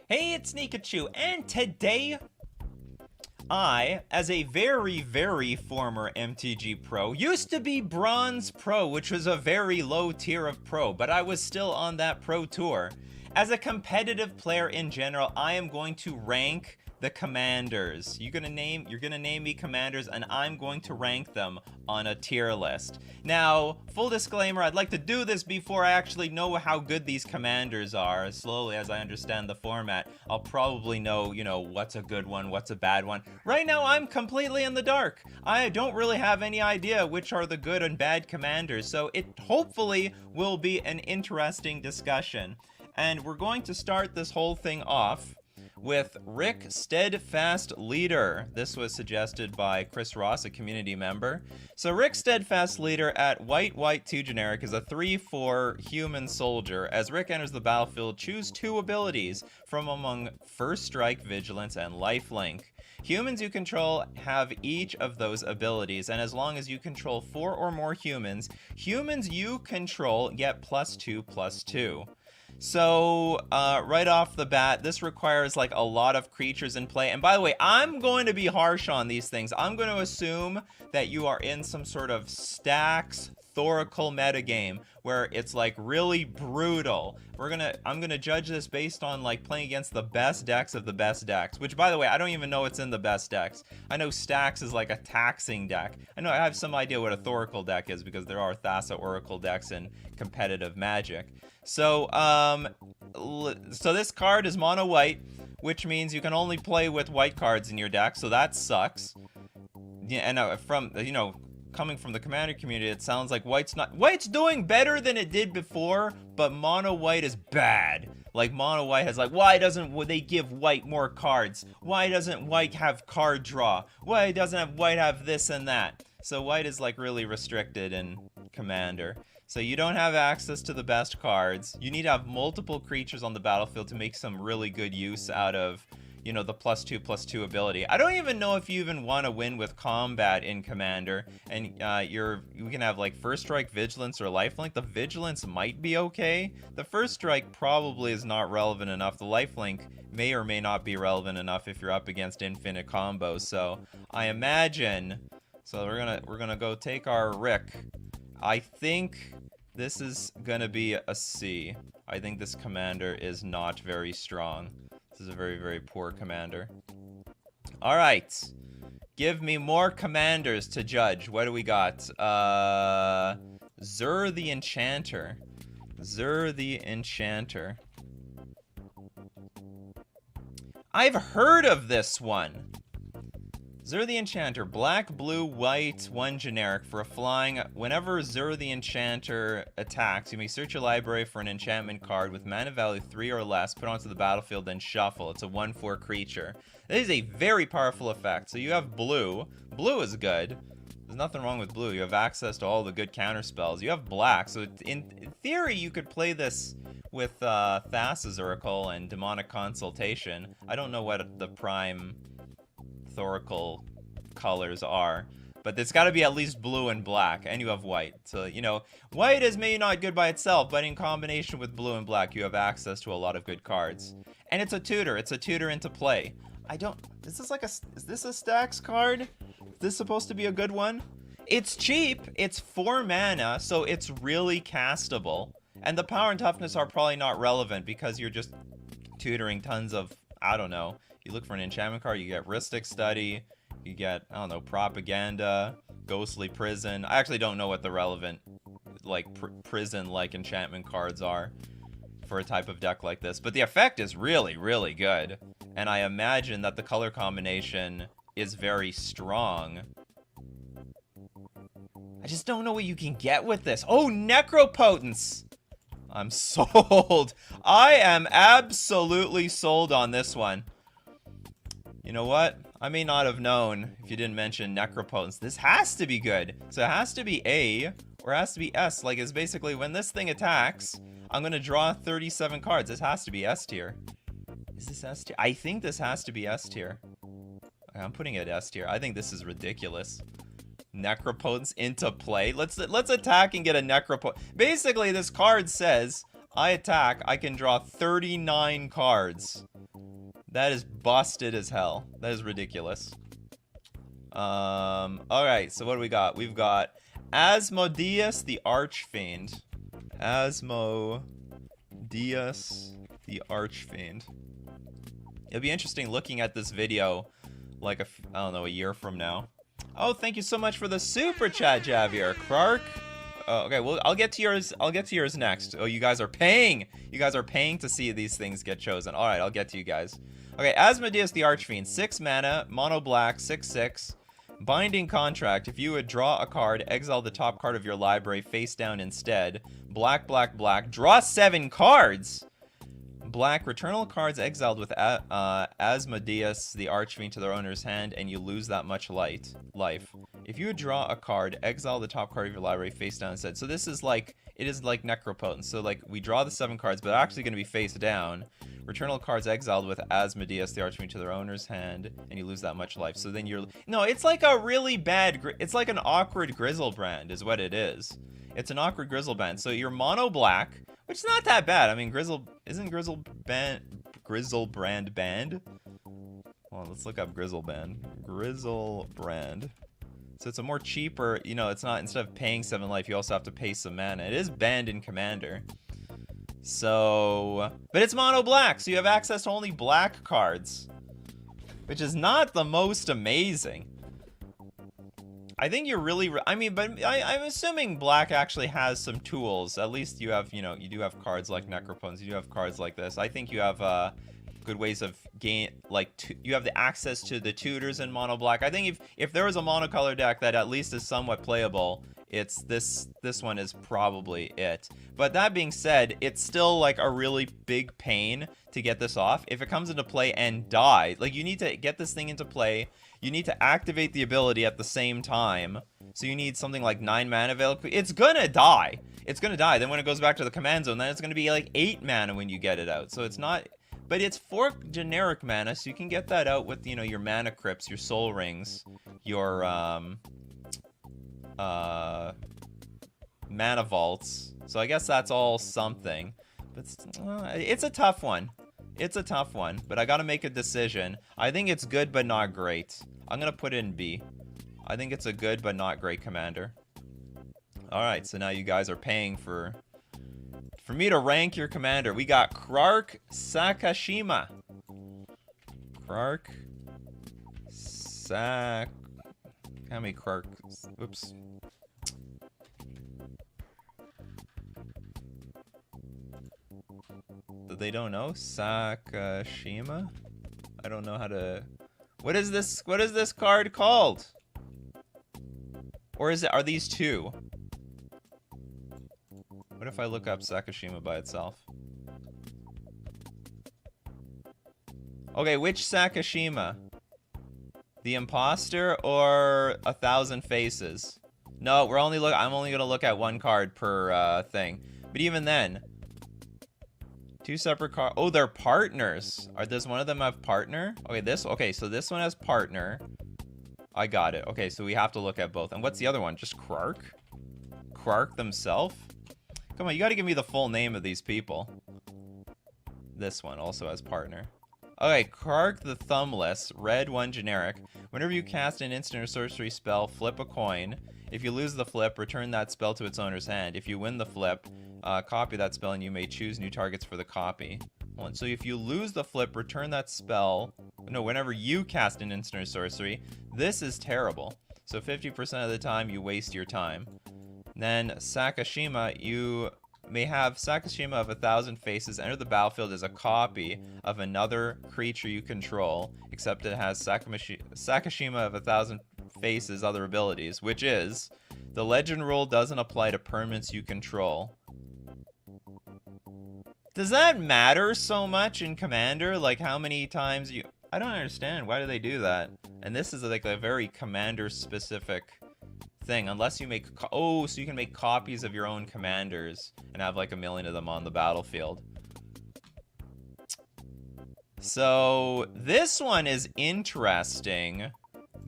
Hey, it's Nikachu, and today I, as a very, very former MTG pro, used to be Bronze Pro, which was a very low tier of pro, but I was still on that pro tour. As a competitive player in general, I am going to rank the commanders. You're gonna name me commanders, and I'm going to rank them on a tier list. Now, full disclaimer, I'd like to do this before I actually know how good these commanders are. Slowly, as I understand the format, I'll probably know, what's a good one, what's a bad one. Right now, I'm completely in the dark. I don't really have any idea which are the good and bad commanders, so it hopefully will be an interesting discussion. And we're going to start this whole thing off with Rick Steadfast Leader. This was suggested by Chris Ross, a community member. So Rick Steadfast Leader at white 2 generic is a 3/4 human soldier. As Rick enters the battlefield, choose 2 abilities from among First Strike, Vigilance, and Lifelink. Humans you control have each of those abilities, and as long as you control 4 or more humans you control get +2/+2. So, right off the bat, this requires, like, a lot of creatures in play. And by the way, I'm going to be harsh on these things. I'm going to assume that you are in some sort of stacks Thoracle metagame where it's, like, really brutal. I'm gonna judge this based on, like, playing against the best decks of the best decks. Which, by the way, I don't even know what's in the best decks. I know Stacks is, like, a taxing deck. I know I have some idea what a Thoracle deck is because there are Thassa Oracle decks in competitive Magic. So this card is mono white, which means you can only play with white cards in your deck, so that sucks. Yeah, and coming from the commander community, it sounds like white's doing better than it did before, but mono white is bad. Like, mono white has, like, why doesn't they give white more cards? Why doesn't white have card draw? Why doesn't white have this and that? So white is, like, really restricted in commander. So you don't have access to the best cards. You need to have multiple creatures on the battlefield to make some really good use out of, the +2/+2 ability. I don't even know if you even want to win with combat in Commander. And you can have, like, First Strike, Vigilance, or Lifelink. The Vigilance might be okay. The First Strike probably is not relevant enough. The Lifelink may or may not be relevant enough if you're up against infinite combos. So I imagine. So we're gonna go take our Rick. I think this is gonna be a C. I think this commander is not very strong. This is a very, very poor commander. Alright. Give me more commanders to judge. What do we got? Zur the Enchanter. Zur the Enchanter. I've heard of this one. Zur the Enchanter, black, blue, white, 1 generic for a flying. Whenever Zur the Enchanter attacks, you may search your library for an enchantment card with mana value 3 or less, put onto the battlefield, then shuffle. It's a 1/4 creature. It is a very powerful effect. So you have blue. Blue is good. There's nothing wrong with blue. You have access to all the good counter spells. You have black, so in theory you could play this with Thassa's Oracle and Demonic Consultation. I don't know what the prime Thoracle colors are, but it's got to be at least blue and black, and you have white. So, white is maybe not good by itself, but in combination with blue and black, you have access to a lot of good cards. And it's a tutor. It's a tutor into play. Is this a Stacks card? Is this supposed to be a good one? It's cheap. It's 4 mana, so it's really castable. And the power and toughness are probably not relevant because you're just tutoring tons of, I don't know. You look for an enchantment card, you get Ristic Study, you get, I don't know, Propaganda, Ghostly Prison. I actually don't know what the relevant, like, prison-like enchantment cards are for a type of deck like this. But the effect is really, really good. And I imagine that the color combination is very strong. I just don't know what you can get with this. Oh, Necropotence! I'm sold. I am absolutely sold on this one. You know what? I may not have known if you didn't mention Necropotence. This has to be good. So it has to be A or it has to be S. Like, it's basically when this thing attacks, I'm going to draw 37 cards. This has to be S tier. Is this S tier? I think this has to be S tier. Okay, I'm putting it S tier. I think this is ridiculous. Necropotence into play. Let's attack and get a Necropotence. Basically, this card says, I attack, I can draw 39 cards. That is busted as hell. That is ridiculous. Alright, so what do we got? We've got Asmodeus the Archfiend. Asmodeus the Archfiend. It'll be interesting looking at this video like I don't know, a year from now. Oh, thank you so much for the super chat, Javier. Krark. Okay, well, I'll get to yours. I'll get to yours next. Oh, you guys are paying. You guys are paying to see these things get chosen. All right, I'll get to you guys. Okay, Asmodeus the Archfiend, 6 mana, mono black, 6/6. Binding Contract. If you would draw a card, exile the top card of your library face down instead. Black, black, black. Draw 7 cards. Black, return all cards exiled with Asmodeus the Archfiend to their owner's hand, and you lose that much life. If you would draw a card, exile the top card of your library face down instead. So this is like, it is like Necropotent. So like, we draw the 7 cards, but they're actually going to be face down. Return all cards exiled with Asmodeus the Archfiend to their owner's hand, and you lose that much life. So then you're, no, it's like a really bad, it's like an awkward Grizzlebrand is what it is. It's an awkward Grizzlebrand. So you're mono black, which is not that bad. I mean, isn't Grizzlebrand banned? Well, let's look up Grizzlebrand. So it's a more cheaper, you know, it's not, instead of paying 7 life, you also have to pay some mana. It is banned in Commander. So, but it's mono black, so you have access to only black cards, which is not the most amazing. I think you're really, I mean, but I'm assuming black actually has some tools. At least you have, you know, you do have cards like Necropotence, you do have cards like this. I think you have good ways of you have the access to the tutors in mono black. I think if there was a monocolor deck that at least is somewhat playable, it's this one is probably it. But that being said, it's still like a really big pain to get this off. If it comes into play and die, like you need to get this thing into play, you need to activate the ability at the same time. So you need something like 9 mana available. It's gonna die. It's gonna die. Then when it goes back to the command zone, then it's gonna be like 8 mana when you get it out. So it's not, but it's 4 generic mana, so you can get that out with, you know, your mana crypts, your soul rings, your mana vaults. So I guess that's all something. But it's a tough one. It's a tough one, but I gotta make a decision. I think it's good, but not great. I'm gonna put it in B. I think it's a good, but not great commander. Alright, so now you guys are paying for me to rank your commander. We got Krark Sakashima. Krark Sak... How many Krark... Oops. They don't know? Sakashima? I don't know how to... What is this card called? Or are these 2? What if I look up Sakashima by itself? Okay, which Sakashima? The Imposter or 1,000 Faces? No, I'm only gonna look at 1 card per thing. But even then, 2 separate cards. Oh, they're partners. Does one of them have partner? Okay, so this one has partner. I got it. Okay, so we have to look at both. And what's the other one? Just Krark? Krark themselves? Come on, you gotta give me the full name of these people. This one also has partner. Okay, Krark the Thumbless, red 1 generic. Whenever you cast an instant or sorcery spell, flip a coin. If you lose the flip, return that spell to its owner's hand. If you win the flip, copy that spell and you may choose new targets for the copy. So if you lose the flip, return that spell. No, whenever you cast an instant or sorcery, this is terrible. So 50% of the time you waste your time. Then Sakashima, you may have Sakashima of 1,000 Faces enter the battlefield as a copy of another creature you control, except it has Sakashima of 1,000 Faces other abilities, which is the legend rule doesn't apply to permanents you control. Does that matter so much in Commander? Like how many times you... I don't understand. Why do they do that? And this is like a very Commander specific thing. Unless you make... so you can make copies of your own commanders and have like 1 million of them on the battlefield. So this one is interesting,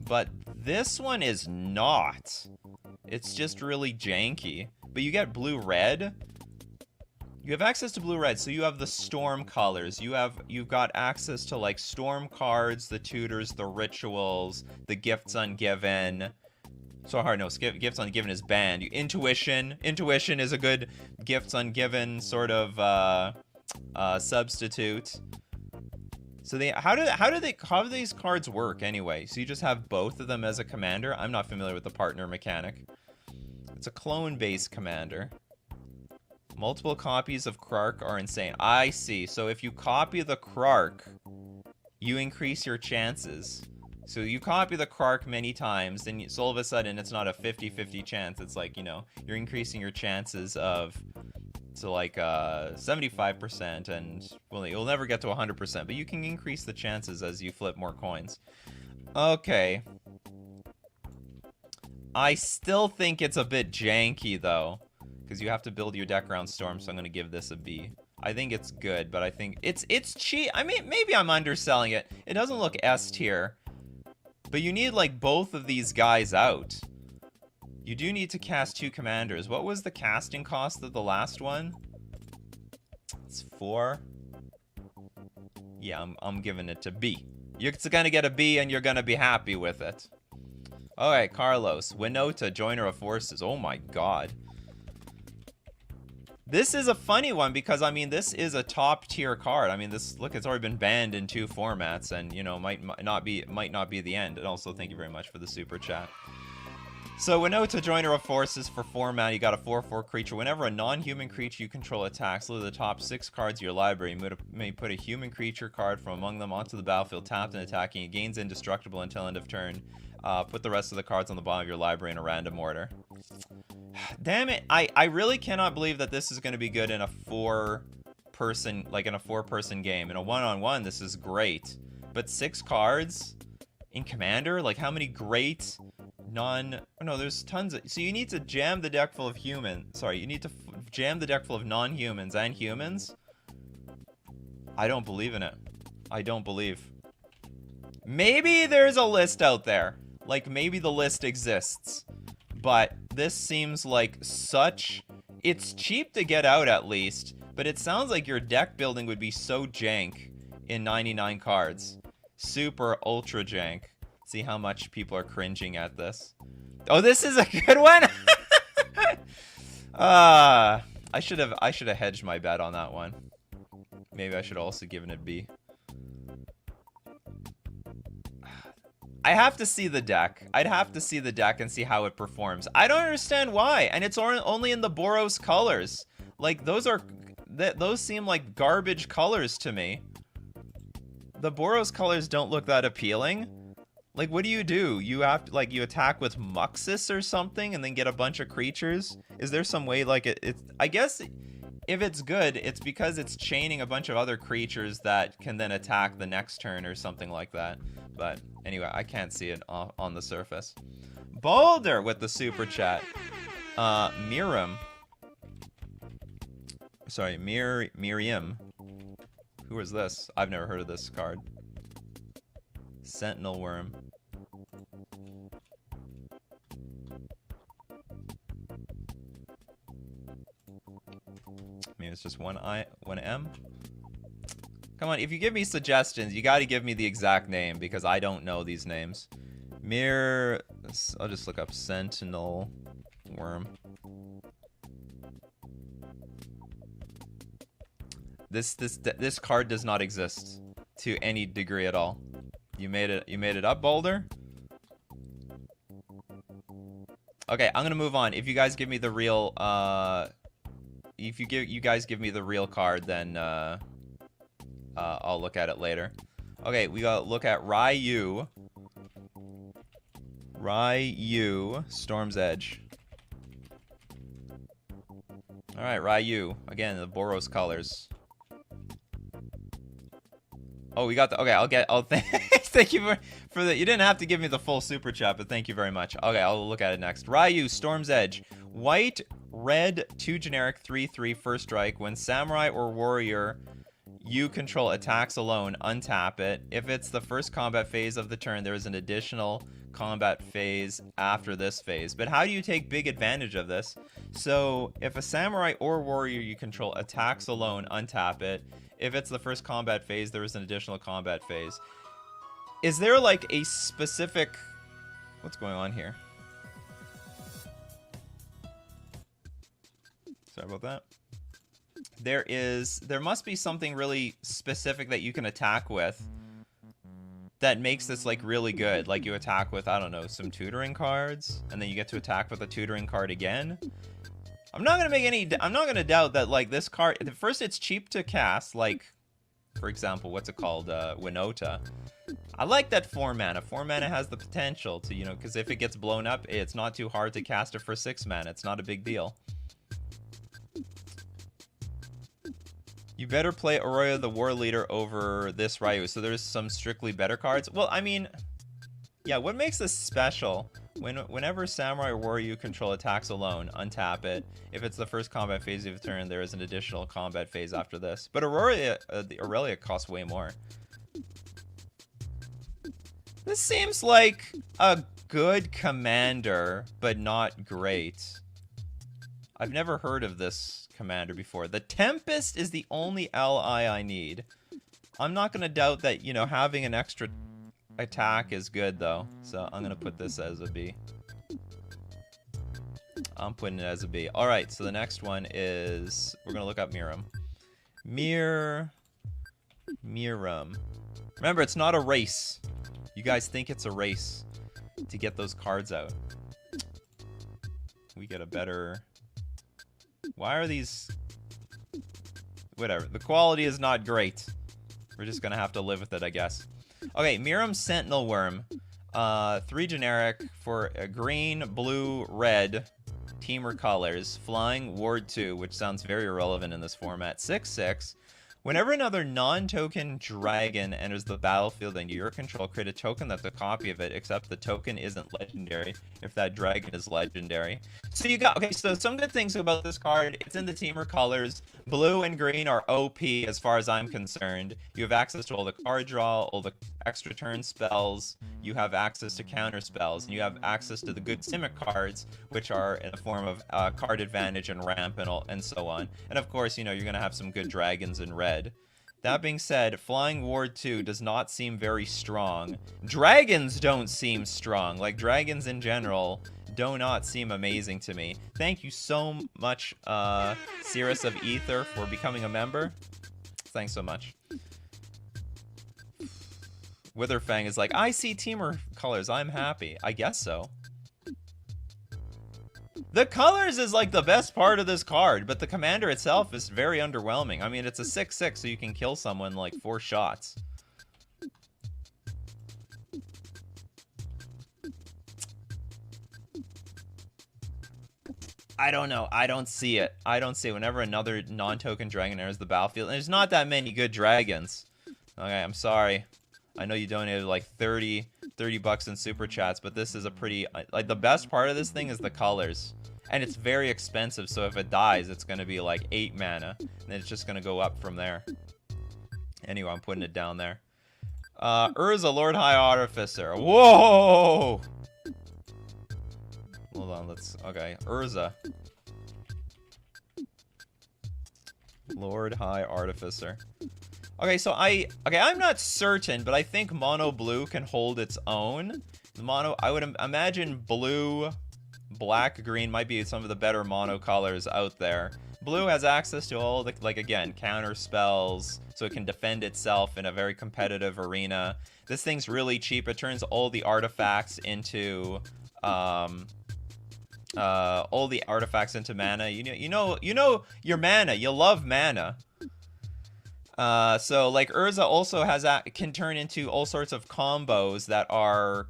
but this one is not. It's just really janky. But you get blue-red. You have access to blue-red, so you have the storm colors. You've got access to like storm cards, the tutors, the rituals, the gifts ungiven. So hard, no, gifts ungiven is banned. Intuition is a good gifts ungiven sort of substitute. So how do these cards work anyway? So you just have both of them as a commander? I'm not familiar with the partner mechanic. It's a clone-based commander. Multiple copies of Krark are insane. I see. So if you copy the Krark, you increase your chances. So you copy the Krark many times, then so all of a sudden it's not a 50-50 chance. It's like, you know, you're increasing your chances of to like 75%, and well, you'll never get to 100%, but you can increase the chances as you flip more coins. Okay. I still think it's a bit janky though, because you have to build your deck around Storm, so I'm going to give this a B. I think it's good, but I think it's cheap. I mean, maybe I'm underselling it. It doesn't look S tier, but you need like both of these guys out. You do need to cast 2 commanders. What was the casting cost of the last one? It's 4. Yeah, I'm giving it to B. You're gonna get a B and you're gonna be happy with it. Alright, Carlos. Winota, Joiner of Forces. Oh my god. This is a funny one because, I mean, this is a top tier card. I mean, this, look, it's already been banned in 2 formats and, you know, might not be the end. And also, thank you very much for the super chat. So, Winota, Joiner of Forces for 4 mana. You got a 4/4 creature. Whenever a non-human creature you control attacks, look at the top 6 cards of your library. You may put a human creature card from among them onto the battlefield, tapped and attacking. It gains indestructible until end of turn. Put the rest of the cards on the bottom of your library in a random order. Damn it. I really cannot believe that this is going to be good in a 4-person, like in a 4-person game. In a 1-on-1, this is great. But 6 cards in Commander? Like, how many great no, there's tons of... So you need to jam the deck full of you need to jam the deck full of non-humans and humans? I don't believe in it. I don't believe. Maybe there's a list out there. Like, maybe the list exists. But this seems like such... It's cheap to get out, at least. But it sounds like your deck building would be so jank in 99 cards. Super ultra jank. See how much people are cringing at this. Oh, this is a good one. I should have hedged my bet on that one. Maybe I should have also given it B. I have to see the deck. I'd have to see the deck and see how it performs. I don't understand why. And it's only in the Boros colors. Like, those seem like garbage colors to me. The Boros colors don't look that appealing. Like, what do? You have to, like, you attack with Muxus or something and then get a bunch of creatures? Is there some way, like, I guess if it's good, it's because it's chaining a bunch of other creatures that can then attack the next turn or something like that. But anyway, I can't see it on the surface. Boulder with the super chat. Miirym. Sorry, Miirym. Who is this? I've never heard of this card. Sentinel Wurm. Maybe it's just one M. Come on, if you give me suggestions, you gotta give me the exact name because I don't know these names. I'll just look up Sentinel Wurm. This card does not exist to any degree at all. You made it up, Boulder? Okay, I'm gonna move on. If you guys give me the real you guys give me the real card, then I'll look at it later. Okay, we gotta look at Ryu, Storm's Edge. Alright, Ryu. Again, the Boros colors. Oh, we got the... Okay, thank you for the... You didn't have to give me the full super chat, but thank you very much. Okay, I'll look at it next. Ryu, Storm's Edge. White, red, 2 generic, 3/3 first strike. When Samurai or Warrior you control attacks alone, untap it. If it's the first combat phase of the turn, there is an additional combat phase after this phase. But how do you take big advantage of this? So if a samurai or warrior you control attacks alone, untap it. If it's the first combat phase, there is an additional combat phase. Is there like a specific... What's going on here? Sorry about that. There must be something really specific that you can attack with that makes this like really good. Like you attack with, I don't know, some tutoring cards, and then you get to attack with a tutoring card again. I'm not gonna doubt that like this card, at first it's cheap to cast, like for example, what's it called, Winota. I like that 4 mana. 4 mana has the potential to, you know, because if it gets blown up, it's not too hard to cast it for 6 mana. It's not a big deal. You better play Ryonya the War Leader over this Ryu. So there's some strictly better cards. Well, I mean, yeah, what makes this special? Whenever Samurai or Warrior you control attacks alone, untap it. If it's the first combat phase of the turn, there is an additional combat phase after this. But the Aurelia costs way more. This seems like a good commander, but not great. I've never heard of this commander before. The Tempest is the only ally I need. I'm not going to doubt that, you know, having an extra attack is good, though. So I'm going to put this as a B. I'm putting it as a B. Alright, so the next one is... We're going to look up Miirym. Miirym. Remember, it's not a race. You guys think it's a race to get those cards out. We get a better... Why are these... Whatever. The quality is not great. We're just gonna have to live with it, I guess. Okay, Miirym Sentinel Wurm. 3 generic for a green, blue, red teamer colors. Flying, Ward 2, which sounds very irrelevant in this format. 6/6. Whenever another non-token dragon enters the battlefield under your control, create a token that's a copy of it, except the token isn't legendary if that dragon is legendary. So you got, okay, so some good things about this card. It's in the teamer colors. Blue and green are OP as far as I'm concerned. You have access to all the card draw, all the extra turn spells. You have access to counter spells, and you have access to the good Simic cards, which are in the form of card advantage and ramp and so on. And of course, you know, you're going to have some good dragons in red. That being said, Flying Ward 2 does not seem very strong. Dragons don't seem strong. Like, dragons in general do not seem amazing to me. Thank you so much, Cirrus of Ether, for becoming a member. Thanks so much. Witherfang is like, I see teamer colors, I'm happy. I guess so. The colors is like the best part of this card, but the commander itself is very underwhelming. I mean, it's a 6/6, so you can kill someone like 4 shots. I don't know. I don't see it. I don't see it. Whenever another non-token dragon enters the battlefield, and there's not that many good dragons. Okay, I'm sorry. I know you donated like 30 bucks in super chats, but this is a pretty, like, the best part of this thing is the colors. And it's very expensive, so if it dies, it's going to be like 8 mana. And it's just going to go up from there. Anyway, I'm putting it down there. Urza, Lord High Artificer. Whoa! Hold on, okay, Urza. Lord High Artificer. Okay, so I'm not certain, but I think mono blue can hold its own. I would imagine blue, black, green might be some of the better mono colors out there. Blue has access to all the, like, again, counter spells, so it can defend itself in a very competitive arena. This thing's really cheap. It turns all the artifacts into, mana. You know your mana. You love mana. So like Urza also can turn into all sorts of combos that are...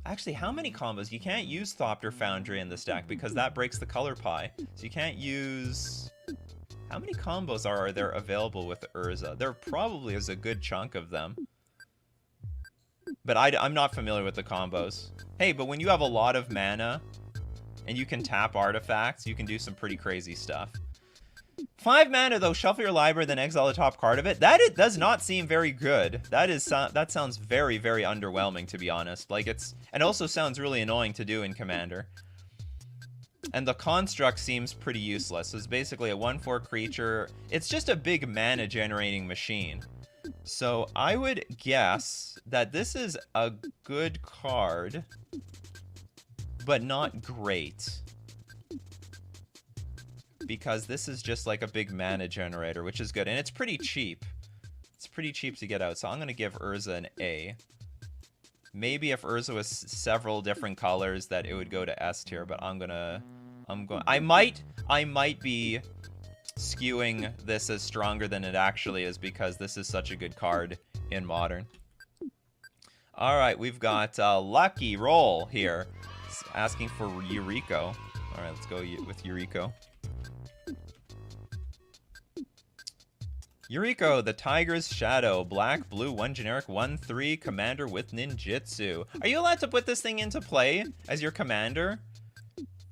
Actually, how many combos? You can't use Thopter Foundry in this deck because that breaks the color pie. So you can't use... How many combos are there available with Urza? There probably is a good chunk of them. But I'm not familiar with the combos. Hey, but when you have a lot of mana and you can tap artifacts, you can do some pretty crazy stuff. 5 mana though, shuffle your library, then exile the top card of it. It does not seem very good. That sounds very, very underwhelming, to be honest. Like, and also sounds really annoying to do in Commander. And the construct seems pretty useless. It's basically a 1/4 creature. It's just a big mana generating machine. So I would guess that this is a good card, but not great. Because this is just like a big mana generator, which is good. And it's pretty cheap. It's pretty cheap to get out. So I'm going to give Urza an A. Maybe if Urza was several different colors that it would go to S tier, but I might be skewing this as stronger than it actually is because this is such a good card in Modern. Alright, we've got Lucky Roll here. It's asking for Yuriko. Alright, let's go with Yuriko. Yuriko, the Tiger's Shadow, black, blue, 1 generic, 1/3, commander with ninjutsu. Are you allowed to put this thing into play as your commander?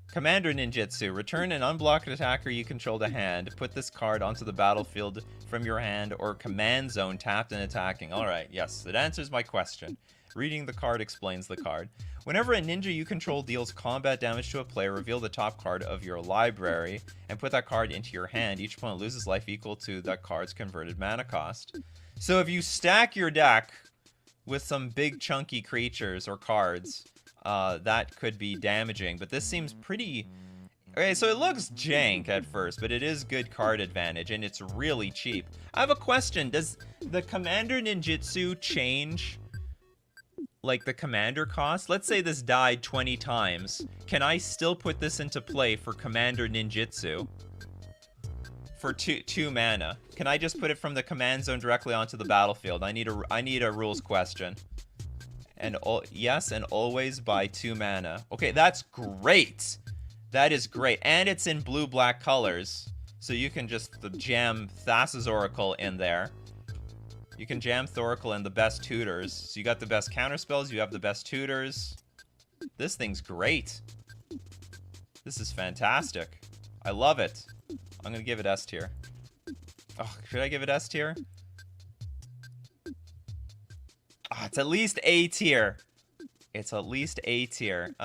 Commander ninjutsu. Return an unblocked attacker you control to hand. Put this card onto the battlefield from your hand or command zone tapped and attacking. Alright, yes, it answers my question. Reading the card explains the card. Whenever a ninja you control deals combat damage to a player, reveal the top card of your library and put that card into your hand. Each opponent loses life equal to that card's converted mana cost. So if you stack your deck with some big chunky creatures or cards, that could be damaging. But this seems pretty... Okay, so it looks jank at first, but it is good card advantage, and it's really cheap. I have a question. Does the Commander Ninjutsu change... like the commander cost? Let's say this died 20 times. Can I still put this into play for Commander Ninjutsu? For two mana. Can I just put it from the command zone directly onto the battlefield? I need a rules question. And yes, and always buy 2 mana. Okay, that's great. That is great. And it's in blue-black colors. So you can just jam Thassa's Oracle in there. You can jam Thoracle and the best tutors. So you got the best counterspells, you have the best tutors. This thing's great. This is fantastic. I love it. I'm gonna give it S tier. Oh, should I give it S tier? Oh, it's at least A tier. It's at least A tier.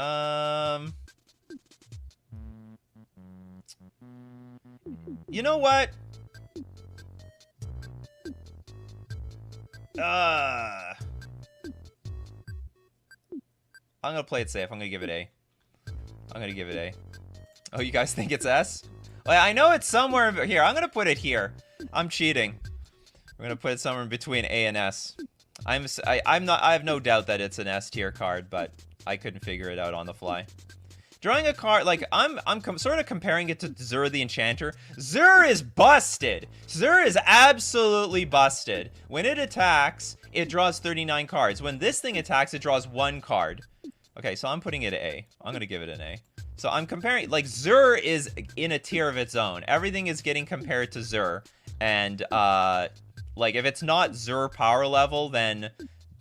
You know what? I'm gonna play it safe. I'm gonna give it A. I'm gonna give it A. Oh, you guys think it's S? Well, I know it's somewhere here. I'm gonna put it here. I'm cheating. We're gonna put it somewhere in between A and S. I have no doubt that it's an S tier card, but I couldn't figure it out on the fly. Drawing a card, like, I'm sort of comparing it to Zur the Enchanter. Zur is busted! Zur is absolutely busted. When it attacks, it draws 39 cards. When this thing attacks, it draws 1 card. Okay, so I'm putting it at A. I'm gonna give it an A. So I'm comparing, like, Zur is in a tier of its own. Everything is getting compared to Zur. And, like, if it's not Zur power level, then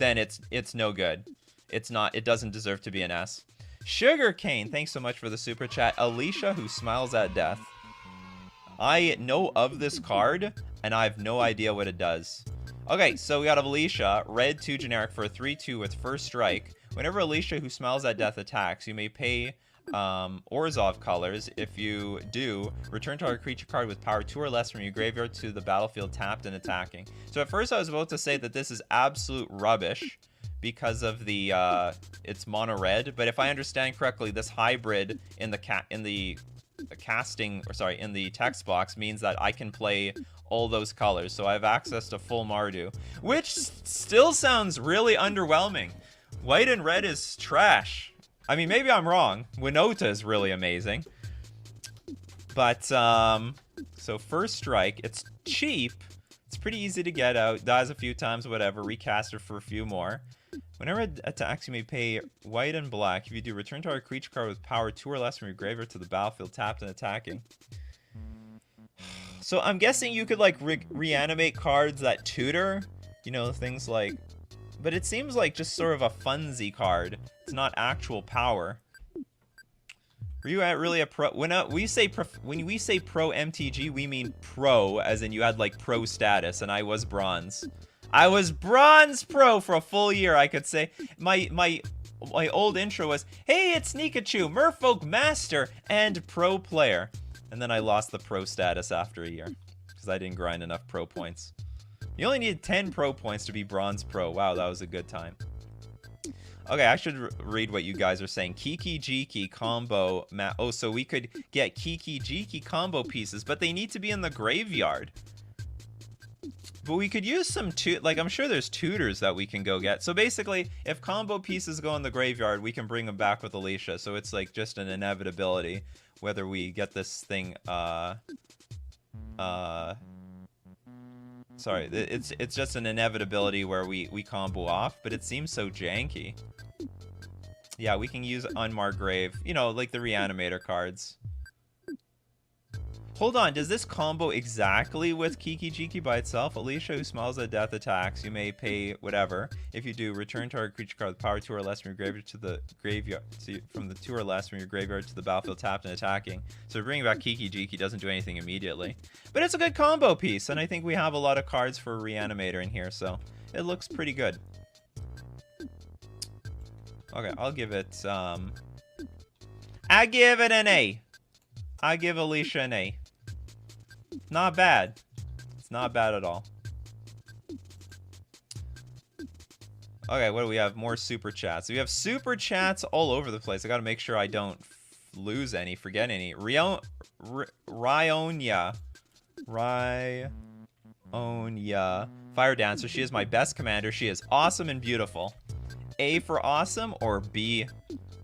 it's no good. It doesn't deserve to be an S. Sugarcane, thanks so much for the super chat. Alicia, who smiles at death. I know of this card, and I have no idea what it does. Okay, so we got Alicia, red 2 generic for a 3/2 with first strike. Whenever Alicia, who smiles at death, attacks, you may pay Orzhov colors. If you do, return target creature card with power 2 or less from your graveyard to the battlefield tapped and attacking. So at first I was about to say that this is absolute rubbish, because of the it's mono red, but if I understand correctly, this hybrid in the text box means that I can play all those colors, so I have access to full Mardu, which still sounds really underwhelming. White and red is trash. I mean, maybe I'm wrong. Winota is really amazing, but so first strike, it's cheap, it's pretty easy to get out, dies a few times, whatever, recast it for a few more. Whenever it attacks, you may pay white and black. If you do, return target creature card with power 2 or less from your graveyard to the battlefield tapped and attacking. So I'm guessing you could, like, reanimate cards that tutor, you know, things like, but it seems like just sort of a funsy card. It's not actual power. Were you really a pro? When we say pro MTG, we mean pro, as in you had like pro status, and I was bronze. I was bronze pro for a full year. I could say my old intro was, "Hey, it's Nikachu, Merfolk Master and pro player," and then I lost the pro status after a year because I didn't grind enough pro points. You only needed 10 pro points to be bronze pro. Wow, that was a good time. Okay, I should read what you guys are saying. Kiki Jiki combo. Oh, so we could get Kiki Jiki combo pieces, but they need to be in the graveyard. But we could use some like, I'm sure there's tutors that we can go get. So basically, if combo pieces go in the graveyard, we can bring them back with Alicia. So it's like just an inevitability whether we get this thing. Sorry, it's just an inevitability where we combo off, but it seems so janky. Yeah, we can use Unmarked Grave, you know, like the Reanimator cards. Hold on, does this combo exactly with Kiki Jiki by itself? Alicia, who smiles at death, attacks. You may pay whatever. If you do, return target creature card with power 2 or less from your graveyard to the graveyard. So from the 2 or less from your graveyard to the battlefield tapped and attacking. So bringing back Kiki Jiki doesn't do anything immediately. But it's a good combo piece, and I think we have a lot of cards for Reanimator in here, so it looks pretty good. Okay, I'll give it, I give it an A. I give Alicia an A. Not bad. It's not bad at all. Okay, what do we have? More super chats. We have super chats all over the place. I gotta make sure I don't lose any, forget any. Ryonya. Fire Dancer. She is my best commander. She is awesome and beautiful. A for awesome or B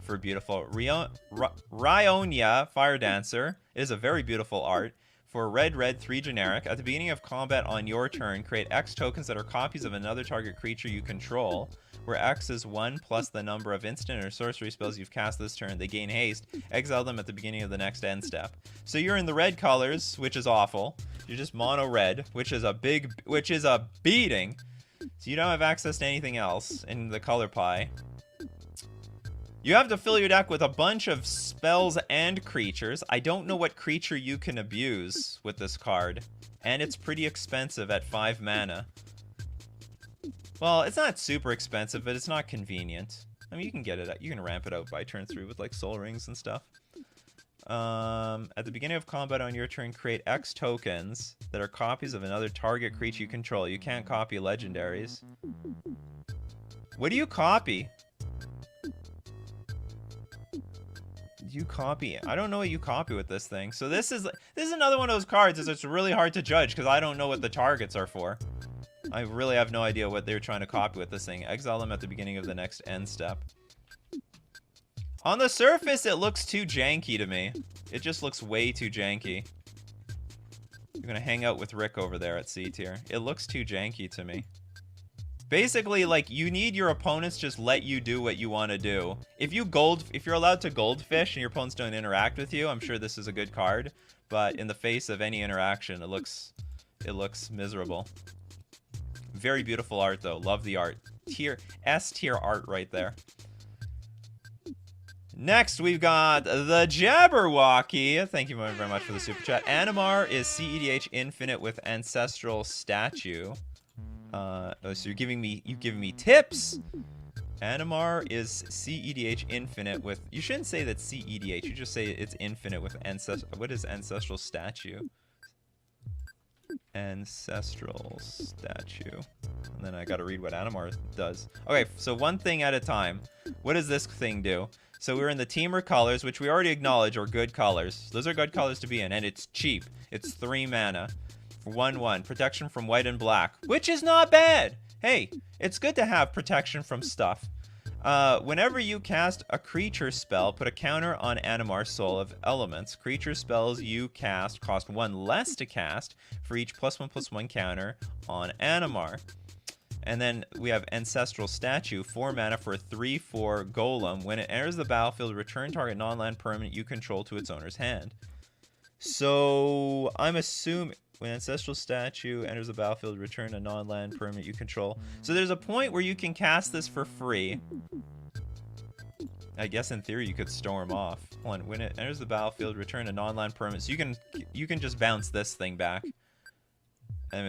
for beautiful? Ryonya, Fire Dancer, is a very beautiful art. For red, 3 generic, at the beginning of combat on your turn, create X tokens that are copies of another target creature you control, where X is 1 plus the number of instant or sorcery spells you've cast this turn. They gain haste. Exile them at the beginning of the next end step. So you're in the red colors, which is awful. You're just mono red, which is a beating. So you don't have access to anything else in the color pie. You have to fill your deck with a bunch of spells and creatures. I don't know what creature you can abuse with this card. And it's pretty expensive at 5 mana. Well, it's not super expensive, but it's not convenient. I mean, you can get it, you can ramp it out by turn 3 with like soul rings and stuff. At the beginning of combat on your turn, create X tokens that are copies of another target creature you control. You can't copy legendaries. What do you copy? You copy. I don't know what you copy with this thing. So this is another one of those cards is it's really hard to judge because I don't know what the targets are for. I really have no idea what they're trying to copy with this thing. Exile them at the beginning of the next end step. On the surface, it looks too janky to me. It just looks way too janky. You're gonna hang out with Rick over there at C tier. It looks too janky to me. Basically, like, you need your opponents just let you do what you want to do. If you're allowed to goldfish and your opponents don't interact with you, I'm sure this is a good card. But in the face of any interaction, it looks miserable. Very beautiful art, though. Love the art. S tier art right there. Next, we've got the Jabberwocky. Thank you very much for the super chat. Animar is CEDH Infinite with Ancestral Statue. So you're giving me tips. Animar is CEDH Infinite with. You shouldn't say that CEDH. You just say it's Infinite with Ancestral. What is Ancestral Statue? Ancestral Statue. And then I gotta read what Animar does. Okay, so one thing at a time. What does this thing do? So we're in the Teamer colors, which we already acknowledge are good colors. Those are good colors to be in, and it's cheap. It's 3 mana. 1/1. Protection from white and black, which is not bad. Hey, it's good to have protection from stuff. Whenever you cast a creature spell, put a counter on Animar Soul of Elements. Creature spells you cast cost 1 less to cast for each +1/+1 counter on Animar. And then we have Ancestral Statue, 4 mana for a 3/4 golem. When it enters the battlefield, return target non-land permanent you control to its owner's hand. So I'm assuming when Ancestral Statue enters the battlefield, return a non-land permanent you control. So there's a point where you can cast this for free. I guess in theory you could storm off. Hold on, when it enters the battlefield, return a non-land permanent. So you can just bounce this thing back. I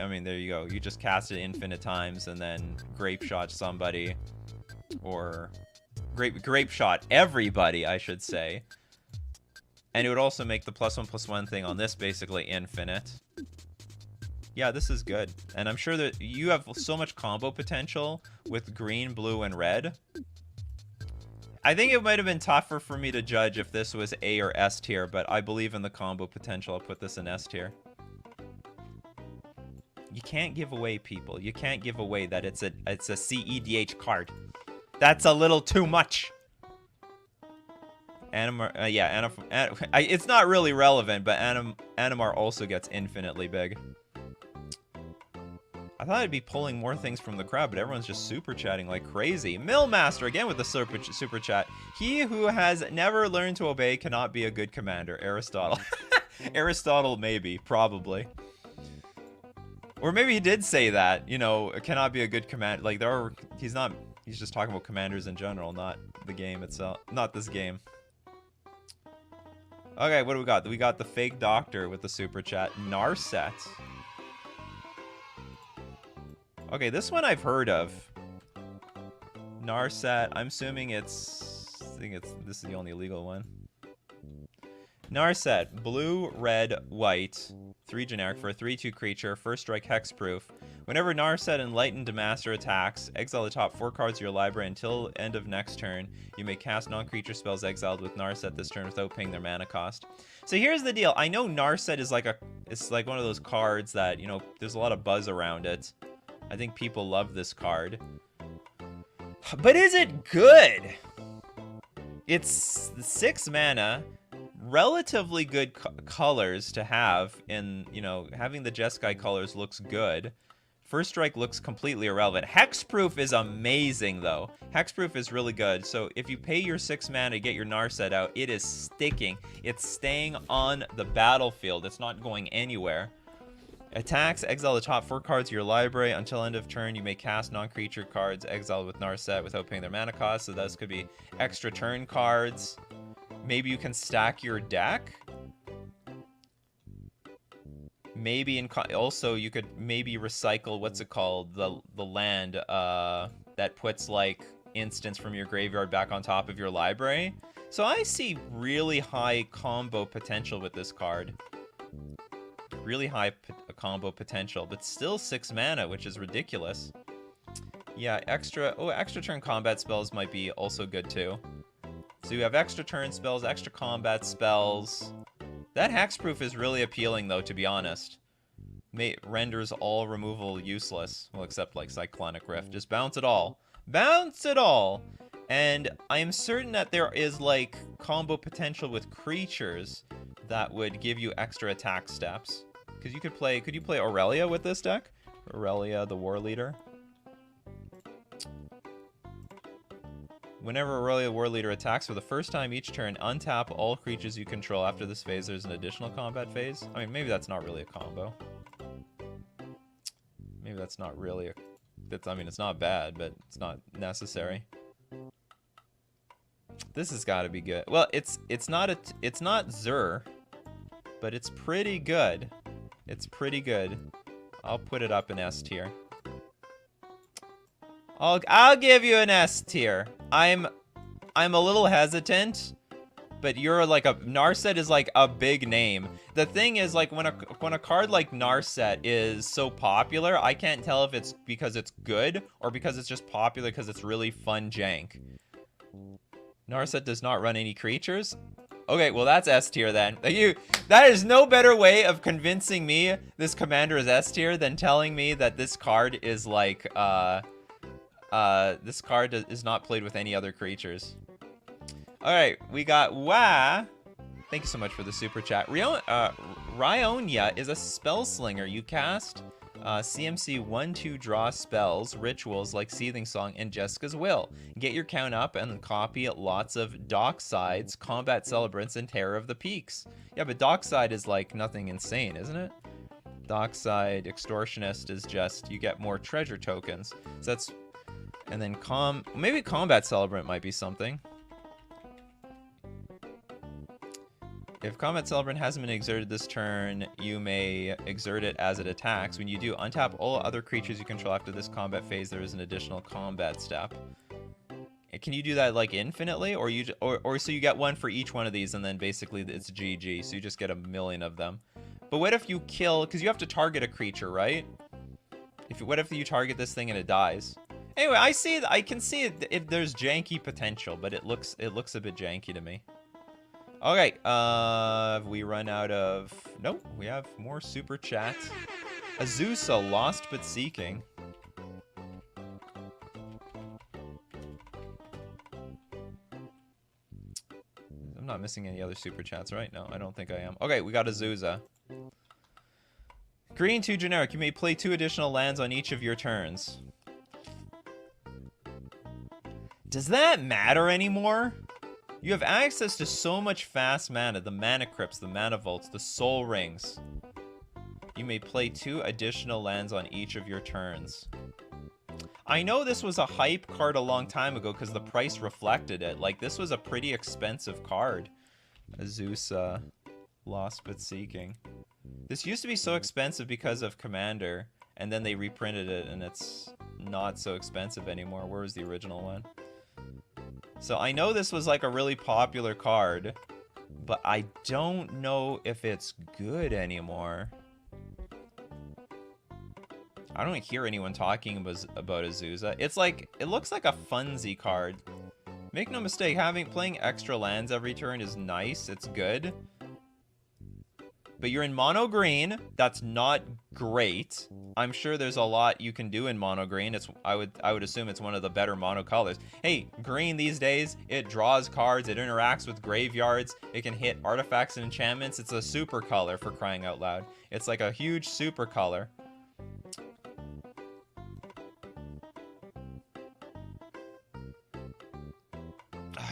mean, there you go. You just cast it infinite times and then grape shot somebody, or grape shot everybody, I should say. And it would also make the +1/+1 thing on this basically infinite. Yeah, this is good. And I'm sure that you have so much combo potential with green, blue, and red. I think it might have been tougher for me to judge if this was A or S tier, but I believe in the combo potential. I'll put this in S tier. You can't give away, people. You can't give away that it's a CEDH card. That's a little too much. Animar, yeah, it's not really relevant, but Animar also gets infinitely big. I thought I'd be pulling more things from the crowd, but everyone's just super chatting like crazy. Millmaster again with the super chat. He who has never learned to obey cannot be a good commander. Aristotle. Aristotle, maybe, probably. Or maybe he did say that, you know, cannot be a good commander. Like, he's just talking about commanders in general, not the game itself. Not this game. Okay, what do we got? We got the fake doctor with the super chat. Narset. Okay, this one I've heard of. Narset. I'm assuming this is the only legal one. Narset, blue, red, white, 3 generic for a 3/2 creature, first strike hexproof. Whenever Narset Enlightened Master attacks, exile the top 4 cards of your library until end of next turn. You may cast non-creature spells exiled with Narset this turn without paying their mana cost. So here's the deal. I know Narset is it's like one of those cards that, you know, there's a lot of buzz around it. I think people love this card. But is it good? It's 6 mana. Relatively good colors to have in, you know, having the Jeskai colors looks good. First strike looks completely irrelevant. Hexproof is amazing though. Hexproof is really good. So if you pay your 6 mana to get your Narset out, it is sticking. It's staying on the battlefield. It's not going anywhere. Attacks, exile the top 4 cards of your library. Until end of turn, you may cast non-creature cards exiled with Narset without paying their mana cost. So this could be extra turn cards. Maybe you can stack your deck. Maybe also you could maybe recycle, what's it called, the land that puts like instants from your graveyard back on top of your library. So I see really high combo potential with this card. Really high combo potential, but still 6 mana, which is ridiculous. Yeah, extra turn combat spells might be also good too. So you have extra turn spells, extra combat spells. That hexproof is really appealing though, to be honest. Renders all removal useless. Well, except like Cyclonic Rift. Just bounce it all. Bounce it all! And I am certain that there is like combo potential with creatures that would give you extra attack steps. Because you could you play Aurelia with this deck? Aurelia, the War Leader. Whenever Aurelia War Leader attacks for the first time each turn, untap all creatures you control. After this phase, there's an additional combat phase. I mean, maybe that's not really a combo. Maybe that's not really I mean, it's not bad, but it's not necessary. This has got to be good. Well, it's not Zur, but it's pretty good. It's pretty good. I'll put it up in S tier. I'll give you an S tier. I'm a little hesitant, but you're like Narset is like a big name. The thing is, like, when a card like Narset is so popular, I can't tell if it's because it's good or because it's just popular because it's really fun jank. Narset does not run any creatures. Okay, well that's S tier then. That is no better way of convincing me this commander is S tier than telling me that this card is like this card is not played with any other creatures. Alright, we got Wah. Thank you so much for the super chat. Ryonya is a spell slinger. You cast CMC 1/2 draw spells, rituals like Seething Song and Jessica's Will. Get your count up and then copy lots of Docksides, Combat Celebrants, and Terror of the Peaks. Yeah, but Dockside is like nothing insane, isn't it? Dockside Extortionist is just, you get more treasure tokens. So that's, and then maybe Combat Celebrant might be something. If Combat Celebrant hasn't been exerted this turn, you may exert it as it attacks. When you do, untap all other creatures you control after this combat phase. There is an additional combat step. Can you do that like infinitely, or so you get one for each one of these, and then basically it's GG. So you just get a million of them. But what if you kill? Because you have to target a creature, right? What if you target this thing and it dies? Anyway, I can see it. There's janky potential, but it looks a bit janky to me. Okay, we run out of... Nope, we have more super chats. Azusa, Lost But Seeking. I'm not missing any other super chats, right? No, I don't think I am. Okay, we got Azusa. Green 2 generic. You may play 2 additional lands on each of your turns. Does that matter anymore? You have access to so much fast mana, the Mana Crypts, the Mana Vaults, the Soul Rings. You may play 2 additional lands on each of your turns. I know this was a hype card a long time ago because the price reflected it. Like, this was a pretty expensive card. Azusa, Lost But Seeking. This used to be so expensive because of Commander, and then they reprinted it, and it's not so expensive anymore. Where was the original one? So I know this was like a really popular card, but I don't know if it's good anymore. I don't hear anyone talking about Azusa. It's like, it looks like a funsy card. Make no mistake, playing extra lands every turn is nice, it's good. But you're in mono green, that's not great. I'm sure there's a lot you can do in mono green. I would assume it's one of the better mono colors. Hey, green these days, it draws cards, it interacts with graveyards, it can hit artifacts and enchantments. It's a super color, for crying out loud. It's like a huge super color.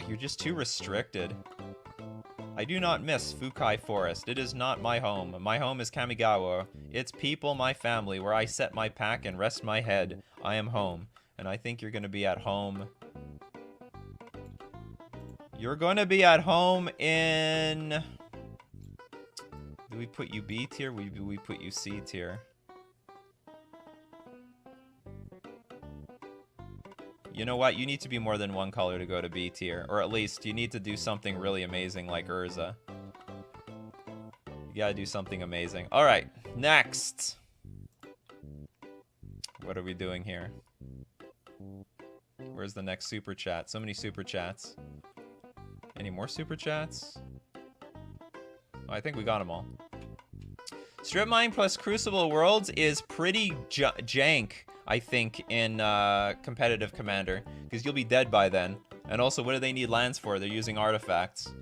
You're just too restricted. I do not miss Fukai Forest. It is not my home. My home is Kamigawa. It's people, my family, where I set my pack and rest my head. I am home. And I think you're going to be at home. You're going to be at home in... Do we put you B tier? Do we put you C tier? You know what? You need to be more than one color to go to B tier. Or at least, you need to do something really amazing like Urza. You gotta do something amazing. Alright, next! What are we doing here? Where's the next super chat? So many super chats. Any more super chats? Oh, I think we got them all. Strip Mine plus Crucible Worlds is pretty jank, I think, in competitive Commander, because you'll be dead by then. And also, what do they need lands for? They're using artifacts.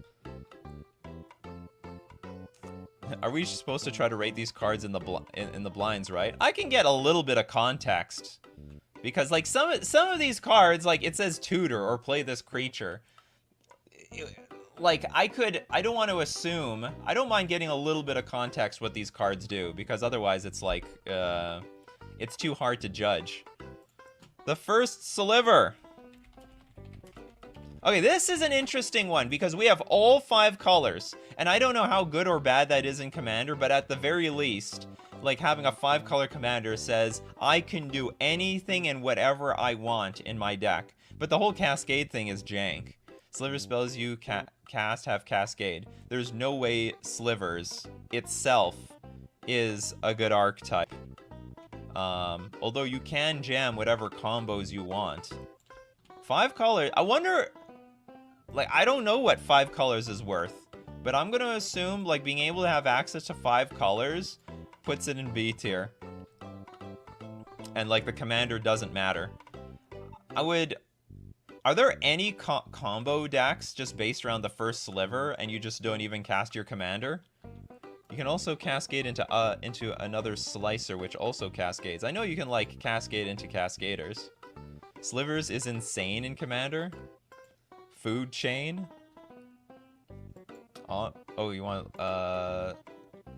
Are we supposed to try to rate these cards in the blinds, right? I can get a little bit of context, because like some of these cards, like it says tutor or play this creature. Like I don't want to assume. I don't mind getting a little bit of context what these cards do, because otherwise it's like it's too hard to judge. The First Sliver. Okay, this is an interesting one because we have all 5 colors, and I don't know how good or bad that is in Commander, but at the very least, like having a 5-color Commander says I can do anything and whatever I want in my deck. But the whole Cascade thing is jank. Sliver spells you cast have Cascade. There's no way Slivers itself is a good archetype. Although you can jam whatever combos you want. 5 colors. I wonder, like, I don't know what 5 colors is worth, but I'm gonna assume, like, being able to have access to 5 colors puts it in B tier. And, like, the commander doesn't matter. Are there any combo decks just based around the First Sliver and you just don't even cast your commander? You can also cascade into another slicer, which also cascades. I know you can, like, cascade into cascaders. Slivers is insane in Commander. Food Chain. Oh, you want...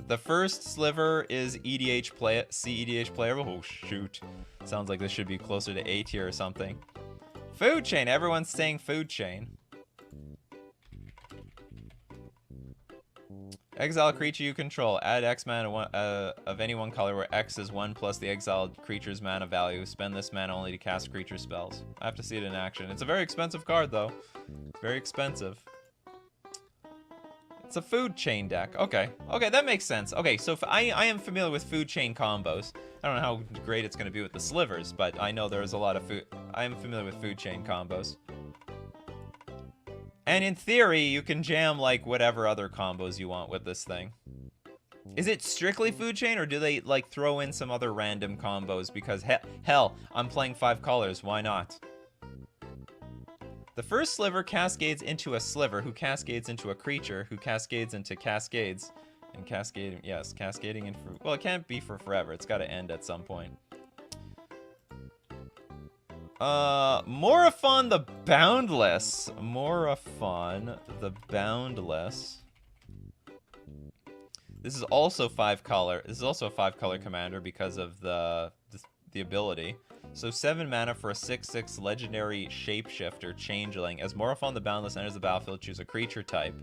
The First Sliver is EDH EDH playable. Oh, shoot. Sounds like this should be closer to A tier or something. Food Chain. Everyone's saying Food Chain. Exile a creature you control. Add X mana of any one color where X is 1 plus the exiled creature's mana value. Spend this mana only to cast creature spells. I have to see it in action. It's a very expensive card, though. It's very expensive. It's a food chain deck. Okay. Okay, that makes sense. Okay, so I am familiar with food chain combos. I don't know how great it's going to be with the slivers, but I know there's a lot of food. I am familiar with food chain combos. And in theory, you can jam, like, whatever other combos you want with this thing. Is it strictly food chain, or do they, like, throw in some other random combos? Because, hell, I'm playing 5 colors. Why not? The first sliver cascades into a sliver, who cascades into a creature, who cascades into cascades. And cascading, yes, cascading in... Well, it can't be for forever. It's got to end at some point. Morophon the Boundless. Morophon the Boundless. This is also 5 color. This is also a 5 color commander because of the ability. So 7 mana for a 6/6 legendary shapeshifter changeling. As Morophon the Boundless enters the battlefield, choose a creature type.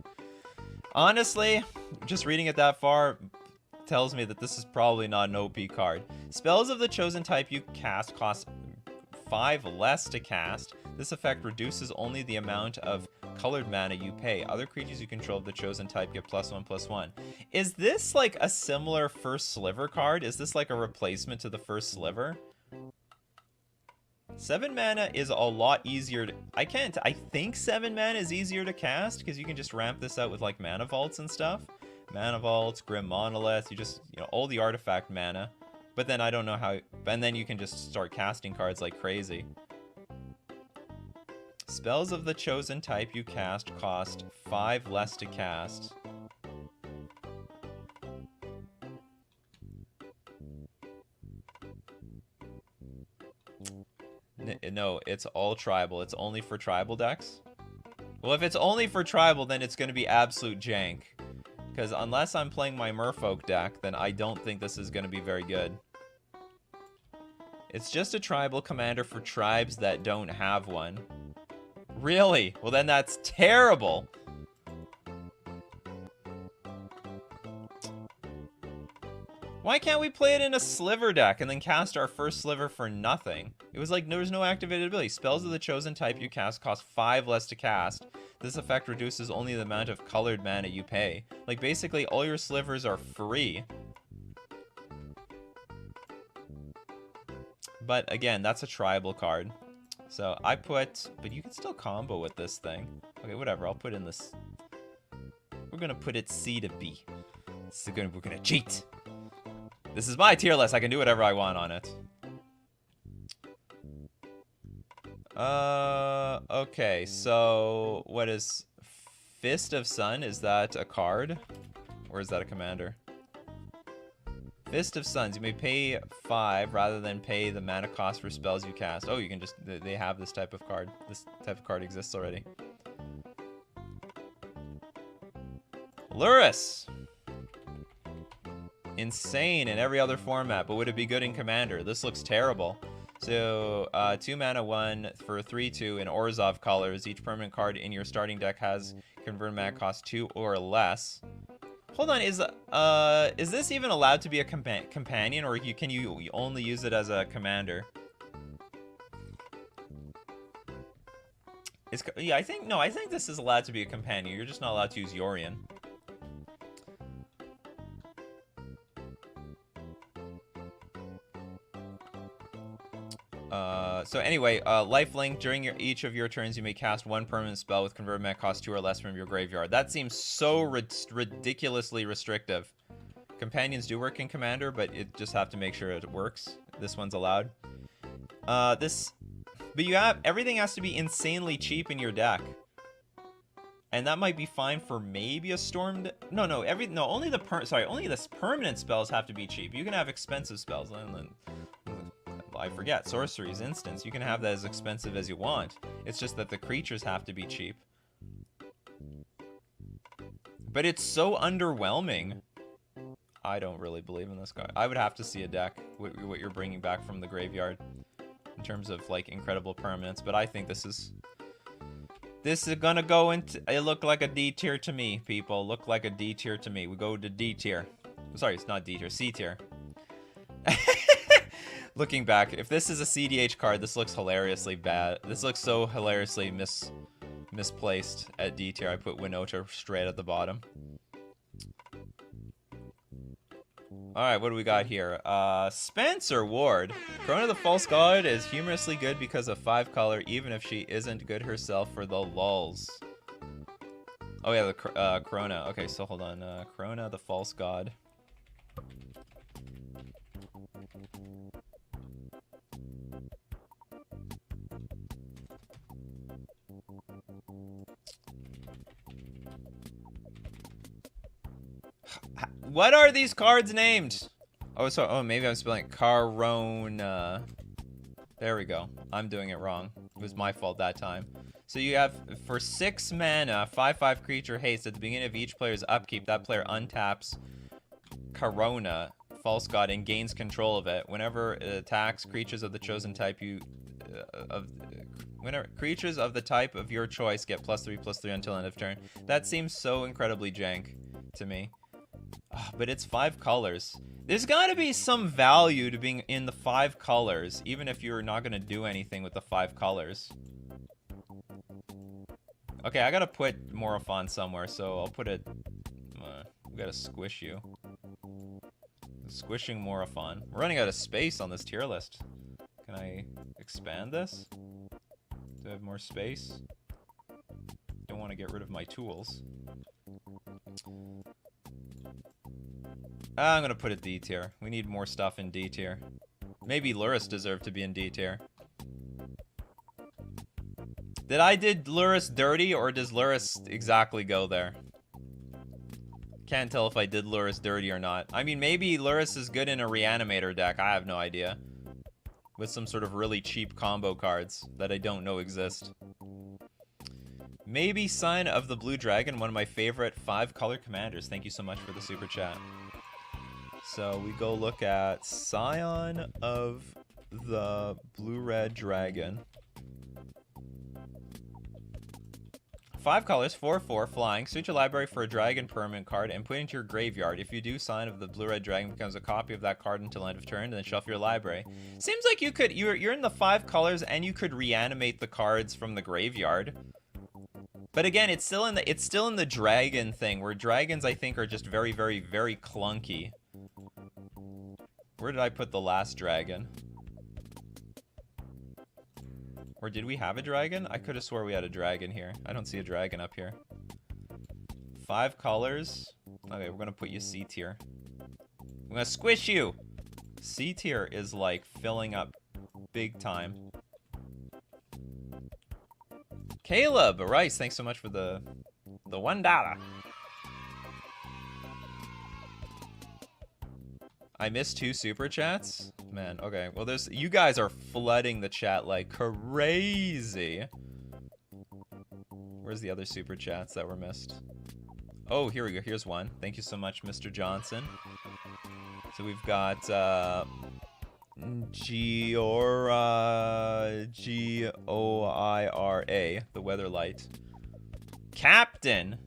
Honestly, just reading it that far tells me that this is probably not an OP card. Spells of the chosen type you cast cost 5 less to cast. This effect reduces only the amount of colored mana you pay. Other creatures you control of the chosen type get +1/+1. Is this like a similar First Sliver card? Is this like a replacement to the First Sliver? 7 mana is a lot easier to... I think 7 mana is easier to cast because you can just ramp this out with like mana vaults and stuff. Mana vaults, Grim Monolith, you just, you know, all the artifact mana. But then I don't know how... And then you can just start casting cards like crazy. Spells of the chosen type you cast cost 5 less to cast. No, it's all tribal. It's only for tribal decks? Well, if it's only for tribal, then it's going to be absolute jank. Because unless I'm playing my Merfolk deck, then I don't think this is going to be very good. It's just a tribal commander for tribes that don't have one. Really? Well, then that's terrible. Why can't we play it in a sliver deck and then cast our first sliver for nothing? It was like there was no activated ability. Spells of the chosen type you cast cost 5 less to cast. This effect reduces only the amount of colored mana you pay. Like basically all your slivers are free. But again, that's a tribal card. So I put, but you can still combo with this thing. Okay, whatever, I'll put in this. We're gonna put it C to B. We're gonna cheat. This is my tier list. I can do whatever I want on it. Okay, so what is Fist of Sun? Is that a card? Or is that a commander? Fist of Suns. You may pay 5 rather than pay the mana cost for spells you cast. Oh, you can just... They have this type of card. This type of card exists already. Lurrus. Insane in every other format, but would it be good in Commander? This looks terrible. So, 2 mana 1 for 3/2 in Orzhov colors. Each permanent card in your starting deck has converted mana cost 2 or less. Hold on, is this even allowed to be a companion, or can you only use it as a commander? Yeah, I think this is allowed to be a companion. You're just not allowed to use Yorion. So anyway, lifelink. During each of your turns, you may cast 1 permanent spell with converted mana cost 2 or less from your graveyard. That seems so ridiculously restrictive. Companions do work in Commander, but it just have to make sure it works. This one's allowed. But you have everything has to be insanely cheap in your deck, and that might be fine for maybe a storm. Only the permanent spells have to be cheap. You can have expensive spells, and I forget, sorceries, instants. You can have that as expensive as you want. It's just that the creatures have to be cheap. But it's so underwhelming. I don't really believe in this card. I would have to see a deck, what you're bringing back from the graveyard, in terms of, like, incredible permanents. But I think this is... This is gonna go into... It looked like a D tier to me, people. Look like a D tier to me. We go to D tier. Sorry, it's not D tier. C tier. Looking back, if this is a CDH card, this looks hilariously bad. This looks so hilariously misplaced at D tier. I put Winota straight at the bottom. Alright, what do we got here? Spencer Ward. Karona the False God is humorously good because of 5 color, even if she isn't good herself for the lulz. Oh yeah, the Karona. Okay, so hold on. Karona the False God. What are these cards named? Oh, maybe I'm spelling it Karona. There we go. I'm doing it wrong. It was my fault that time. So you have, for 6 mana, 5/5 creature haste. At the beginning of each player's upkeep, that player untaps Karona, False God, and gains control of it. Whenever it attacks creatures of the chosen type, whenever creatures of the type of your choice get +3/+3 until end of turn. That seems so incredibly jank to me. But it's 5 colors. There's gotta be some value to being in the 5 colors, even if you're not gonna do anything with the 5 colors. Okay, I gotta put Morophon somewhere, so I'll put it... we gotta squish you. Squishing Morophon. We're running out of space on this tier list. Can I expand this? Do I have more space? Don't want to get rid of my tools. I'm gonna put it D tier. We need more stuff in D tier. Maybe Lurrus deserved to be in D tier. Did I did Lurrus dirty, or does Lurrus exactly go there? Can't tell if I did Lurrus dirty or not. I mean, maybe Lurrus is good in a Reanimator deck. I have no idea. With some sort of really cheap combo cards that I don't know exist. Maybe Scion of the Blue Dragon, one of my favorite 5-color commanders. Thank you so much for the super chat. So we go look at Scion of the Blue-Red Dragon. 5 colors, 4/4, flying. Search your library for a dragon permanent card and put it into your graveyard. If you do, Scion of the Blue-Red Dragon becomes a copy of that card until end of turn, and then shuffle your library. Seems like you could, you're in the 5 colors and you could reanimate the cards from the graveyard. But again, it's still in the dragon thing, where dragons I think are just very, very, very clunky. Where did I put the last dragon? Or did we have a dragon? I could have swore we had a dragon here. I don't see a dragon up here. 5 colors. Okay, we're gonna put you C tier. I'm gonna squish you! C tier is like filling up big time. Caleb Rice, thanks so much for the $1. I missed 2 super chats? Man, okay. Well, you guys are flooding the chat like crazy. Where's the other super chats that were missed? Oh, here we go. Here's one. Thank you so much, Mr. Johnson. So we've got Jhoira, G-O-I-R-A, the Weatherlight. Captain.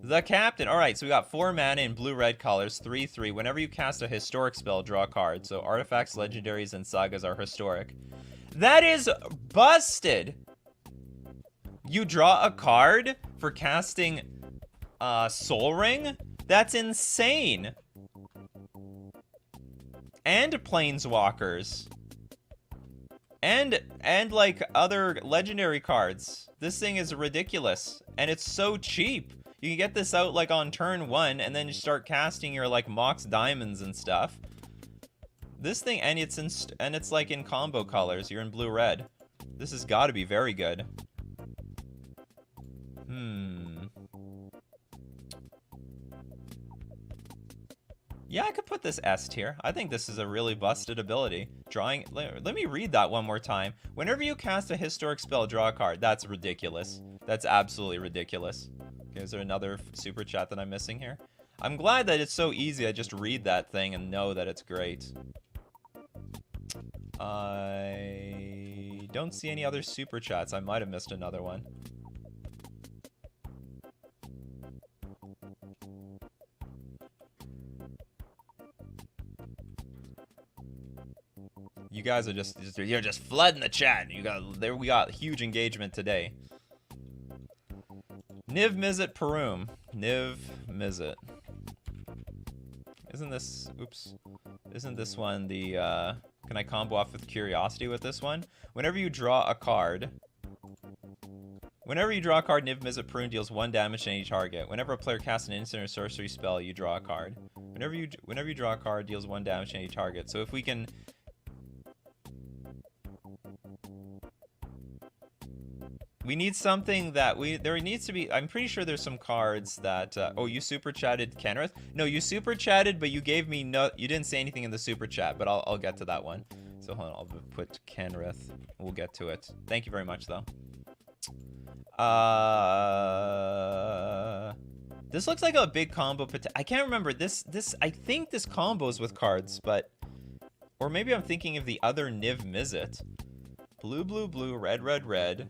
The Captain. Alright, so we got 4 mana in blue-red colors, 3/3. Whenever you cast a historic spell, draw a card. So artifacts, legendaries, and sagas are historic. That is busted! You draw a card for casting Soul Ring? That's insane! And Planeswalkers. And like other legendary cards. This thing is ridiculous. And it's so cheap. You can get this out like on turn 1 and then you start casting your like Mox Diamonds and stuff. This thing, and it's like in combo colors. You're in blue-red. This has got to be very good. Yeah, I could put this S tier. I think this is a really busted ability. Drawing, let me read that one more time. Whenever you cast a historic spell, draw a card. That's ridiculous. That's absolutely ridiculous. Okay, is there another super chat that I'm missing here? I'm glad that it's so easy. I just read that thing and know that it's great. I don't see any other super chats. I might have missed another one. You guys are you're just flooding the chat. We got huge engagement today. Niv-Mizzet Wyrm. Niv-Mizzet. Isn't this one the can I combo off with Curiosity with this one? Whenever you draw a card, Niv-Mizzet Wyrm deals 1 damage to any target. Whenever a player casts an instant or sorcery spell, you draw a card. Whenever you draw a card, deals 1 damage to any target. So if we can, we need something that there needs to be. I'm pretty sure there's some cards that. Oh, you super chatted Kenrith? No, you super chatted, but you gave me no. You didn't say anything in the super chat, but I'll get to that one. So hold on, I'll put Kenrith. We'll get to it. Thank you very much, though. This looks like a big combo. I can't remember this. I think this combos with cards, but or maybe I'm thinking of the other Niv-Mizzet. Blue, blue, blue, red, red, red.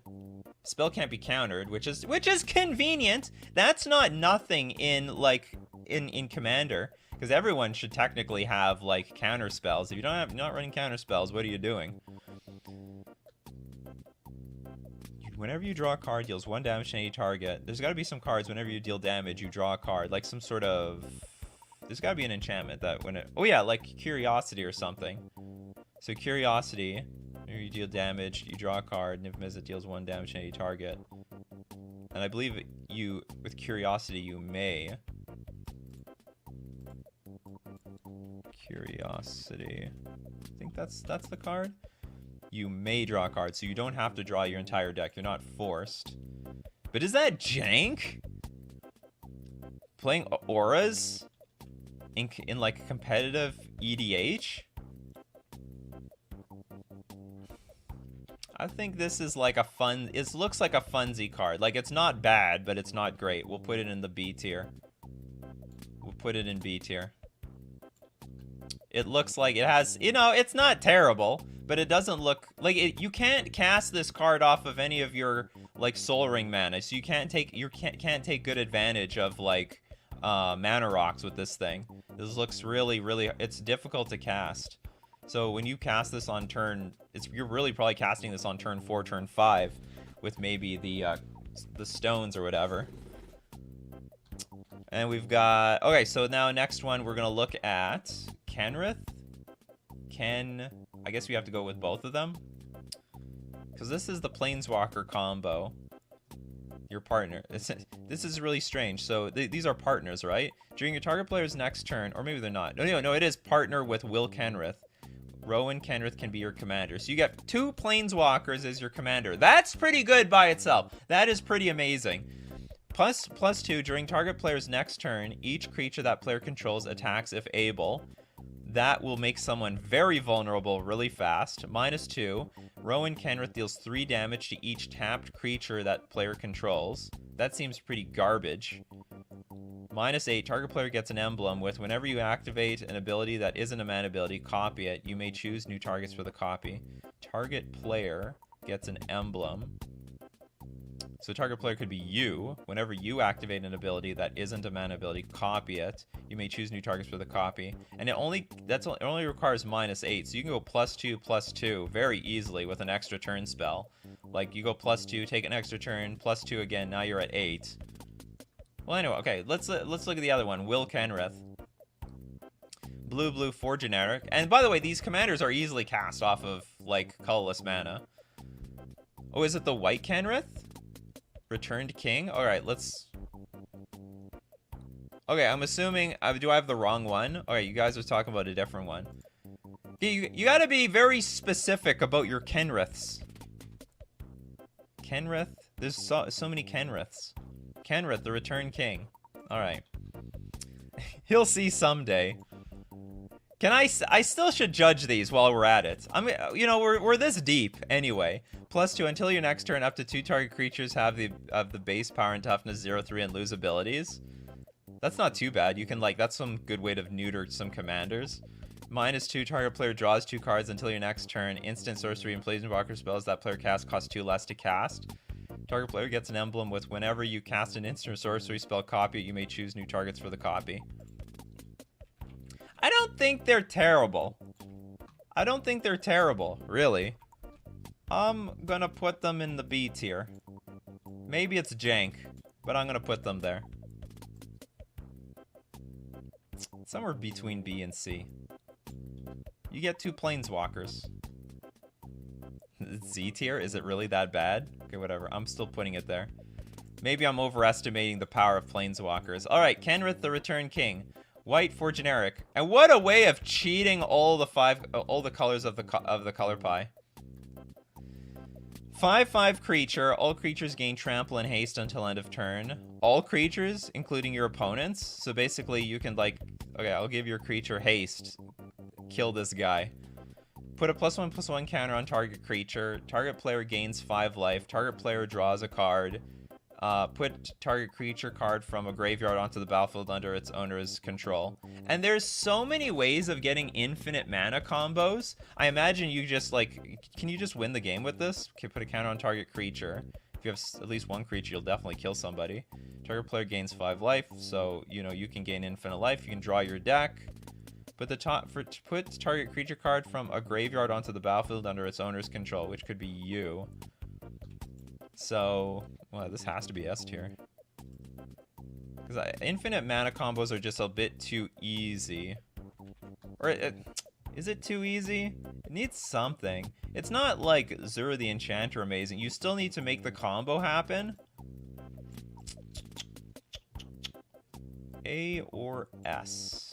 Spell can't be countered, which is convenient. That's not nothing in like in Commander, because everyone should technically have like counter spells. If you're not running counter spells, what are you doing? Whenever you draw a card, deals 1 damage to any target. There's got to be some cards. Whenever you deal damage, you draw a card, like some sort of. There's got to be an enchantment that when it. Oh yeah, like Curiosity or something. So Curiosity. Whenever you deal damage, you draw a card. Niv-Mizzet deals 1 damage to any target. And I believe with Curiosity, you may. Curiosity. I think that's the card. You may draw a card, so you don't have to draw your entire deck. You're not forced. But is that jank? Playing auras in like competitive EDH? I think this is like a fun. It looks like a funsy card. Like it's not bad, but it's not great. We'll put it in the B tier. We'll put it in B tier. It looks like it has, it's not terrible, but it doesn't look like it. You can't cast this card off of any of your like Soul Ring mana, so you can't take take good advantage of like mana rocks with this thing. This looks really, really. It's difficult to cast. So when you cast this on turn, you're really probably casting this on turn 4, turn 5, with maybe the stones or whatever. And we've got okay. So now next one we're gonna look at Kenrith. I guess we have to go with both of them, because this is the Planeswalker combo. Your partner. This is really strange. So these are partners, right? During your target player's next turn, or maybe they're not. No, it is partner with Will Kenrith. Rowan Kenrith can be your commander. So you get 2 Planeswalkers as your commander. That's pretty good by itself. That is pretty amazing. Plus 2, during target player's next turn, each creature that player controls attacks if able. That will make someone very vulnerable really fast. -2, Rowan Kenrith deals 3 damage to each tapped creature that player controls. That seems pretty garbage. -8, target player gets an emblem with whenever you activate an ability that isn't a mana ability, copy it. You may choose new targets for the copy. Target player gets an emblem. So target player could be you. Whenever you activate an ability that isn't a mana ability, copy it. You may choose new targets for the copy. And it only requires -8, so you can go +2/+2 very easily with an extra turn spell. Like you go +2, take an extra turn, +2 again, now you're at 8. Well anyway, okay, let's look at the other one, Will Kenrith. Blue, 4 generic. And by the way, these commanders are easily cast off of like colorless mana. Oh, is it the white Kenrith? Returned King? Alright, let's... Okay, I'm assuming... do I have the wrong one? Alright, you guys are talking about a different one. You gotta be very specific about your Kenriths. Kenrith? There's so many Kenriths. Kenrith, the Returned King. Alright. He'll see someday. I still should judge these while we're at it. I mean, we're this deep anyway. +2, until your next turn, up to 2 target creatures have the base power and toughness 0/3 and lose abilities. That's not too bad. You can that's some good way to neuter some commanders. -2, target player draws 2 cards until your next turn. Instant sorcery and Planeswalker spells that player casts cost 2 less to cast. Target player gets an emblem with whenever you cast an instant sorcery spell, copy it. You may choose new targets for the copy. I don't think they're terrible. I don't think they're terrible, really. I'm gonna put them in the B tier. Maybe it's jank, but I'm gonna put them there. Somewhere between B and C. You get 2 planeswalkers. Z tier? Is it really that bad? Okay, whatever. I'm still putting it there. Maybe I'm overestimating the power of planeswalkers. Alright, Kenrith the Return King. White for generic. And what a way of cheating all the colors of the color pie. 5/5 creature. All creatures gain trample and haste until end of turn. All creatures, including your opponents. So basically you can like, okay, I'll give your creature haste. Kill this guy. Put a +1/+1 counter on target creature. Target player gains 5 life. Target player draws a card. Put target creature card from a graveyard onto the battlefield under its owner's control. And there's so many ways of getting infinite mana combos. I imagine you just like, can you just win the game with this? Okay, put a counter on target creature. If you have at least one creature, you'll definitely kill somebody. Target player gains 5 life, so you know you can gain infinite life. You can draw your deck. Put target creature card from a graveyard onto the battlefield under its owner's control, which could be you. So, well, this has to be S tier. Because infinite mana combos are just a bit too easy. Or, is it too easy? It needs something. It's not like Zur the Enchanter amazing. You still need to make the combo happen. A or S?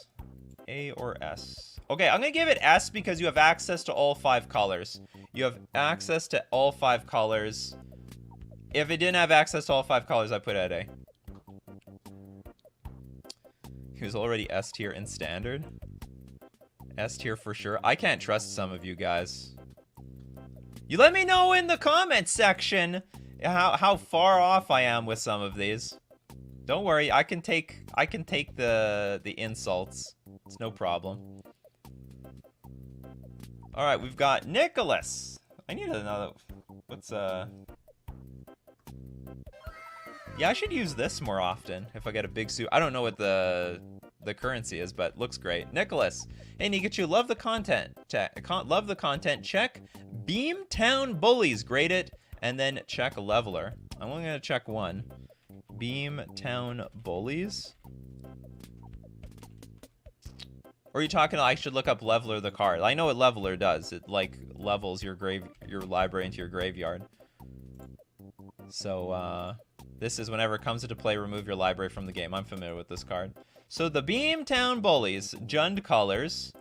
A or S? Okay, I'm gonna give it S because you have access to all 5 colors. You have access to all 5 colors. If it didn't have access to all 5 colors, I put it at A. He was already S tier in standard. S tier for sure. I can't trust some of you guys. You let me know in the comments section how far off I am with some of these. Don't worry, I can take the insults. It's no problem. All right, we've got Nicholas. I need another. What's Yeah, I should use this more often if I get a big suit. I don't know what the currency is, but looks great. Nicholas. Hey, Nikachu, love the content. Love the content. Check Beamtown Bullies. Grade it, and then check Leveler. I'm only gonna check one. Beamtown Bullies. Or are you talking I should look up Leveler the card? I know what Leveler does. It like levels your library into your graveyard. So this is whenever it comes into play, remove your library from the game. I'm familiar with this card. So the Beamtown Bullies, Jund colors,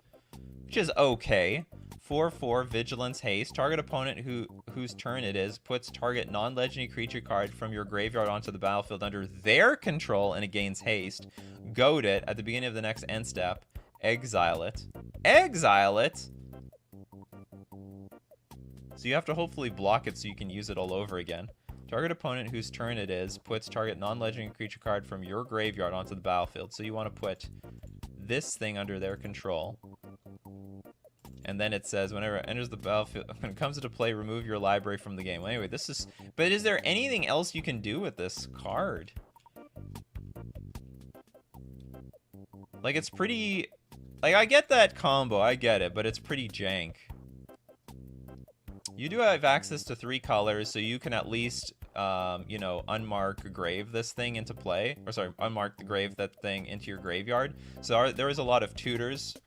which is okay. 4/4 Vigilance Haste. Target opponent whose turn it is puts target non-legendary creature card from your graveyard onto the battlefield under their control and it gains haste. Goad it at the beginning of the next end step. Exile it. Exile it? So you have to hopefully block it so you can use it all over again. Target opponent whose turn it is puts target non-legendary creature card from your graveyard onto the battlefield. So you want to put this thing under their control. And then it says whenever it enters the battlefield, when it comes into play, remove your library from the game. Well, anyway, this is... But is there anything else you can do with this card? Like, it's pretty... Like, I get that combo, I get it, but it's pretty jank. You do have access to 3 colors, so you can at least, you know, unmark grave this thing into play. Or sorry, unmark the grave that thing into your graveyard. So there is a lot of tutors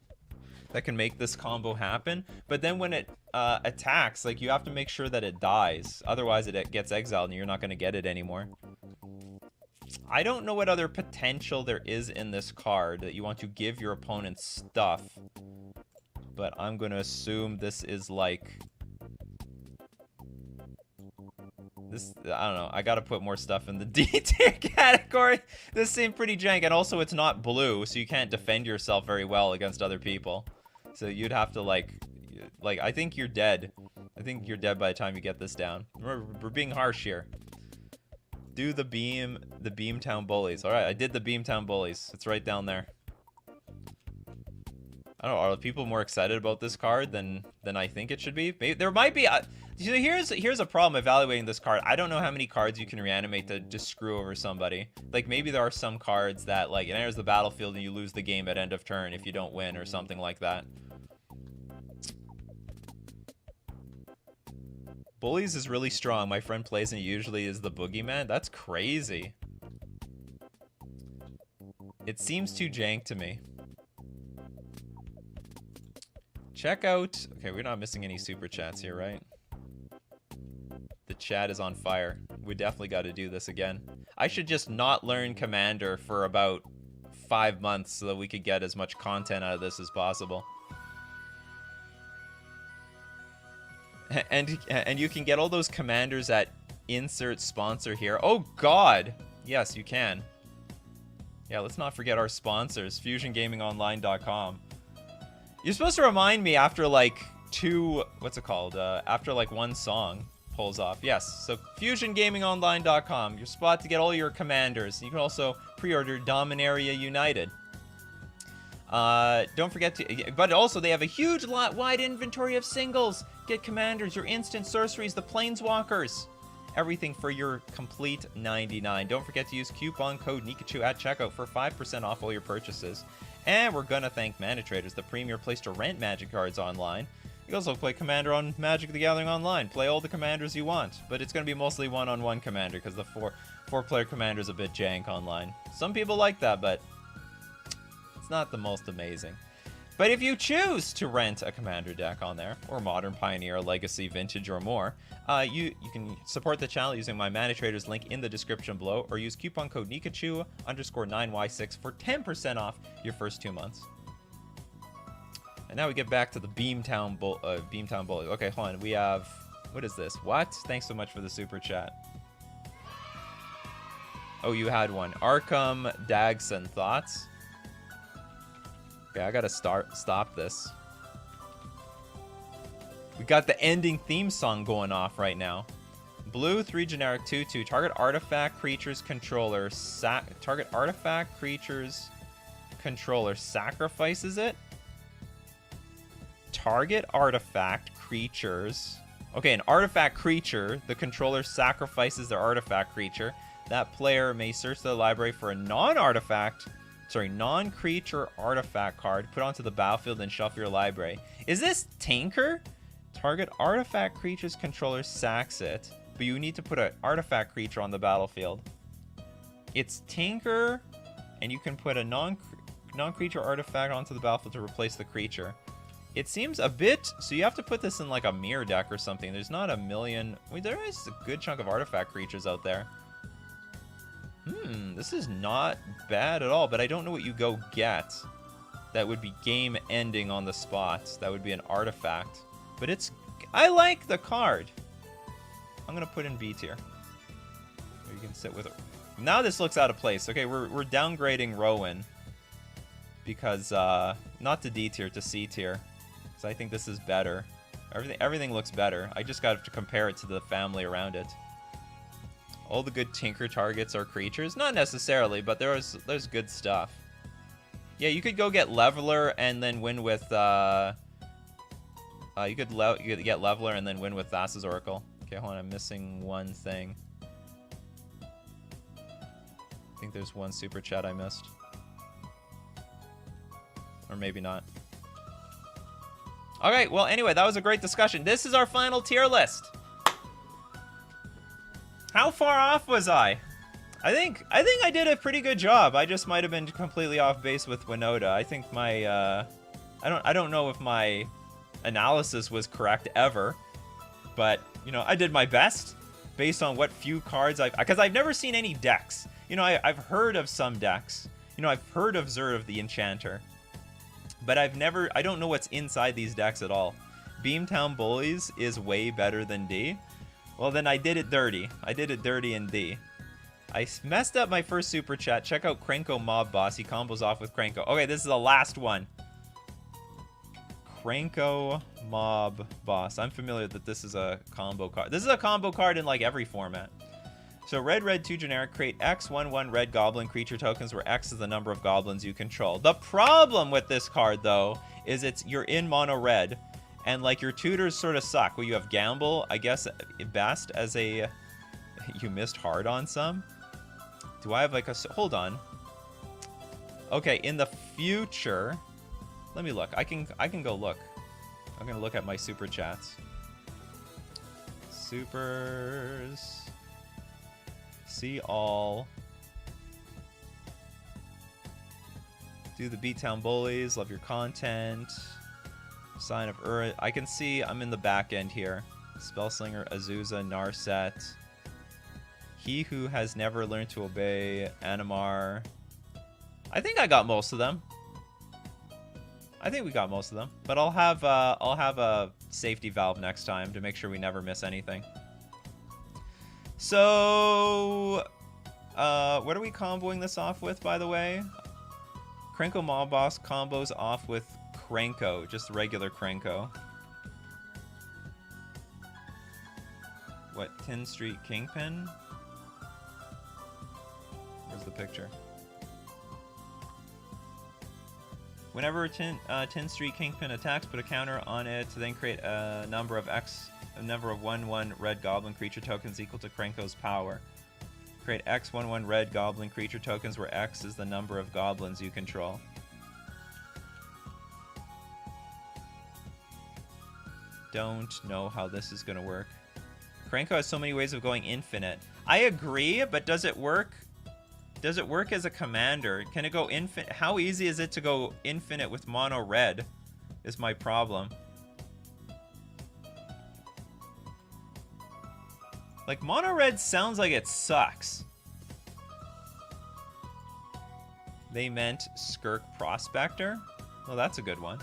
that can make this combo happen. But then when it attacks, like, you have to make sure that it dies. Otherwise, it gets exiled and you're not going to get it anymore. I don't know what other potential there is in this card that you want to give your opponent stuff. But I'm going to assume this is like... This, I don't know, I gotta put more stuff in the D tier category. This seemed pretty jank, and also it's not blue, so you can't defend yourself very well against other people. So you'd have to, like, I think you're dead. I think you're dead by the time you get this down. We're being harsh here. Do the Beamtown Bullies. Alright, I did the Beamtown Bullies. It's right down there. I don't know, are people more excited about this card than I think it should be? Maybe, there might be here's a problem evaluating this card. I don't know how many cards you can reanimate to just screw over somebody. Like, maybe there are some cards that, like, it enters the battlefield and you lose the game at end of turn if you don't win or something like that. Bullies is really strong. My friend plays and usually is the boogeyman. That's crazy. It seems too jank to me. Check out... Okay, we're not missing any super chats here, right? The chat is on fire. We definitely got to do this again. I should just not learn Commander for about 5 months so that we could get as much content out of this as possible. And you can get all those commanders at insert sponsor here. Oh, God! Yes, you can. Yeah, let's not forget our sponsors. FusionGamingOnline.com. You're supposed to remind me after, like, after, like, one song pulls off. Yes, so FusionGamingOnline.com, your spot to get all your commanders. You can also pre-order Dominaria United. Don't forget to... But also, they have a huge, wide inventory of singles. Get commanders, your instant sorceries, the planeswalkers. Everything for your complete 99. Don't forget to use coupon code Nikachu at checkout for 5% off all your purchases. And we're gonna thank Mana Traders, the premier place to rent Magic cards online. You can also play Commander on Magic the Gathering Online. Play all the commanders you want, but it's gonna be mostly one-on-one Commander because the four-player Commander is a bit jank online. Some people like that, but it's not the most amazing. But if you choose to rent a Commander deck on there, or Modern, Pioneer, Legacy, Vintage, or more, you can support the channel using my Mana Traders link in the description below, or use coupon code Nikachu_9Y6 for 10% off your first 2 months. And now we get back to the Beamtown Bullies. Okay, hold on. We have... What is this? What? Thanks so much for the super chat. Oh, you had one. Arkham Dagson. Thoughts? Okay, I gotta stop this. We got the ending theme song going off right now. Blue, 3 generic, 2/2. Target artifact creatures controller. Target artifact creatures controller sacrifices it. Target artifact creatures. Okay, an artifact creature. The controller sacrifices their artifact creature. That player may search the library for a non-creature artifact card, put onto the battlefield and shuffle your library. Is this Tinker? Target artifact creature's controller sacks it, but you need to put an artifact creature on the battlefield. It's Tinker, and you can put a non-creature artifact onto the battlefield to replace the creature. It seems a bit... So you have to put this in like a mirror deck or something. There's not a million... Wait, there is a good chunk of artifact creatures out there. This is not bad at all, but I don't know what you go get that would be game ending on the spot. That would be an artifact. But it's... I like the card. I'm going to put in B tier. You can sit with it. Now this looks out of place. Okay, we're downgrading Rowan. Because, not to D tier, to C tier. So I think this is better. Everything looks better. I just got to compare it to the family around it. All the good Tinker targets are creatures. Not necessarily, but there's good stuff. Yeah, you could go get Leveler and then win with... you could get Leveler and then win with Thassa's Oracle. Okay, hold on. I'm missing one thing. I think there's one super chat I missed. Or maybe not. Okay, well, anyway, that was a great discussion. This is our final tier list. How far off was I? I think I did a pretty good job. I just might have been completely off base with Winota. I think my I don't know if my analysis was correct ever, but you know, I did my best based on what few cards because I've never seen any decks. You know, I've heard of some decks. You know, I've heard of Zur the Enchanter, but I don't know what's inside these decks at all. Beamtown Bullies is way better than D. Well, then I did it dirty. I did it dirty in D. I messed up my first super chat. Check out Krenko Mob Boss. He combos off with Krenko. Okay, this is the last one. Krenko Mob Boss. I'm familiar that this is a combo card. This is a combo card in like every format. So red 2 generic, create X 1/1 red goblin creature tokens where X is the number of goblins you control. The problem with this card though is you're in mono red, and like your tutors sort of suck. Well, you have gamble, I guess best as a you missed hard on some. Do I have like a hold on? Okay, in the future, let me look. I can go look. I'm gonna look at my super chats. Supers. See all. Do the Beamtown Bullies. Love your content. Sign of Urza. I can see I'm in the back end here. Spellslinger, Azusa, Narset. He who has never learned to obey. Animar. I think I got most of them. I think we got most of them. But I'll have a safety valve next time to make sure we never miss anything. So, what are we comboing this off with, by the way? Krenko Mob Boss combos off with Krenko, just regular Krenko. What, 10 Street Kingpin? Where's the picture? Whenever 10 Street Kingpin attacks, put a counter on it to then create a number of 1/1 red goblin creature tokens equal to Krenko's power. Create X 1/1 red goblin creature tokens where X is the number of goblins you control. Don't know how this is going to work. Krenko has so many ways of going infinite. I agree, but does it work? Does it work as a commander? Can it go infinite? How easy is it to go infinite with mono red? Is my problem. Like, mono red sounds like it sucks. They meant Skirk Prospector? Well, that's a good one.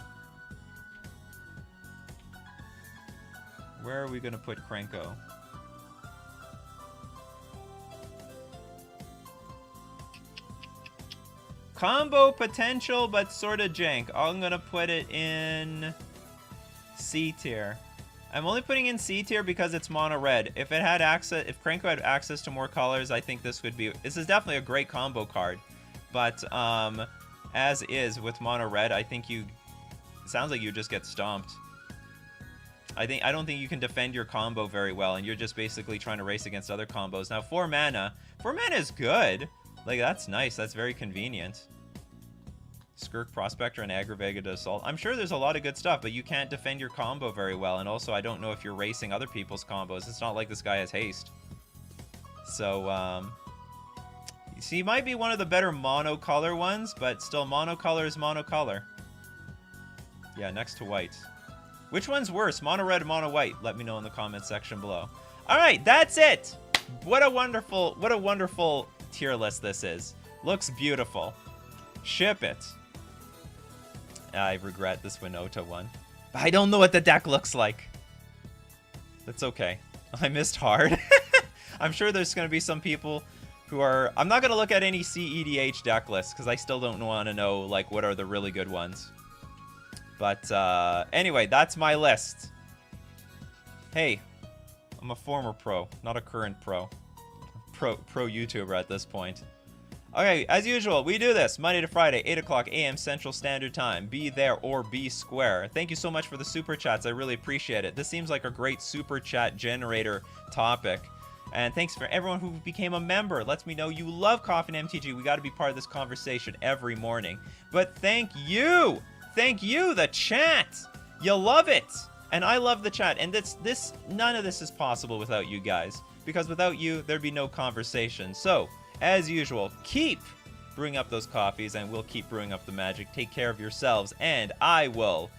Where are we going to put Krenko? Combo potential, but sort of jank. I'm going to put it in C tier. I'm only putting in C tier because it's mono red. If it had access, if Krenko had access to more colors, I think this would be. This is definitely a great combo card. But as is with mono red, I think you. It sounds like you just get stomped. I don't think you can defend your combo very well, and you're just basically trying to race against other combos. Now 4 mana is good. Like, that's nice. That's very convenient. Skirk Prospector and Aggravated Assault. I'm sure there's a lot of good stuff, but you can't defend your combo very well. And also, I don't know if you're racing other people's combos. It's not like this guy has haste. So, see, he might be one of the better monocolor ones, but still, monocolor is monocolor. Yeah, next to white. Which one's worse, mono red or mono white? Let me know in the comment section below. All right, that's it. What a wonderful tier list this is. Looks beautiful. Ship it. I regret this Winota one. But I don't know what the deck looks like. That's okay. I missed hard. I'm sure there's going to be some people who are... I'm not going to look at any CEDH deck lists because I still don't want to know like what are the really good ones. But anyway, that's my list. Hey, I'm a former pro, not a current pro. Pro YouTuber at this point. Okay, as usual, we do this Monday to Friday, 8 o'clock a.m. Central Standard Time. Be there or be square. Thank you so much for the super chats. I really appreciate it. This seems like a great super chat generator topic. And thanks for everyone who became a member. Lets me know you love Coffee and MTG. We got to be part of this conversation every morning. But thank you, the chat. You love it, and I love the chat. And none of this is possible without you guys. Because without you, there'd be no conversation. So, as usual, keep brewing up those coffees, and we'll keep brewing up the magic. Take care of yourselves, and I will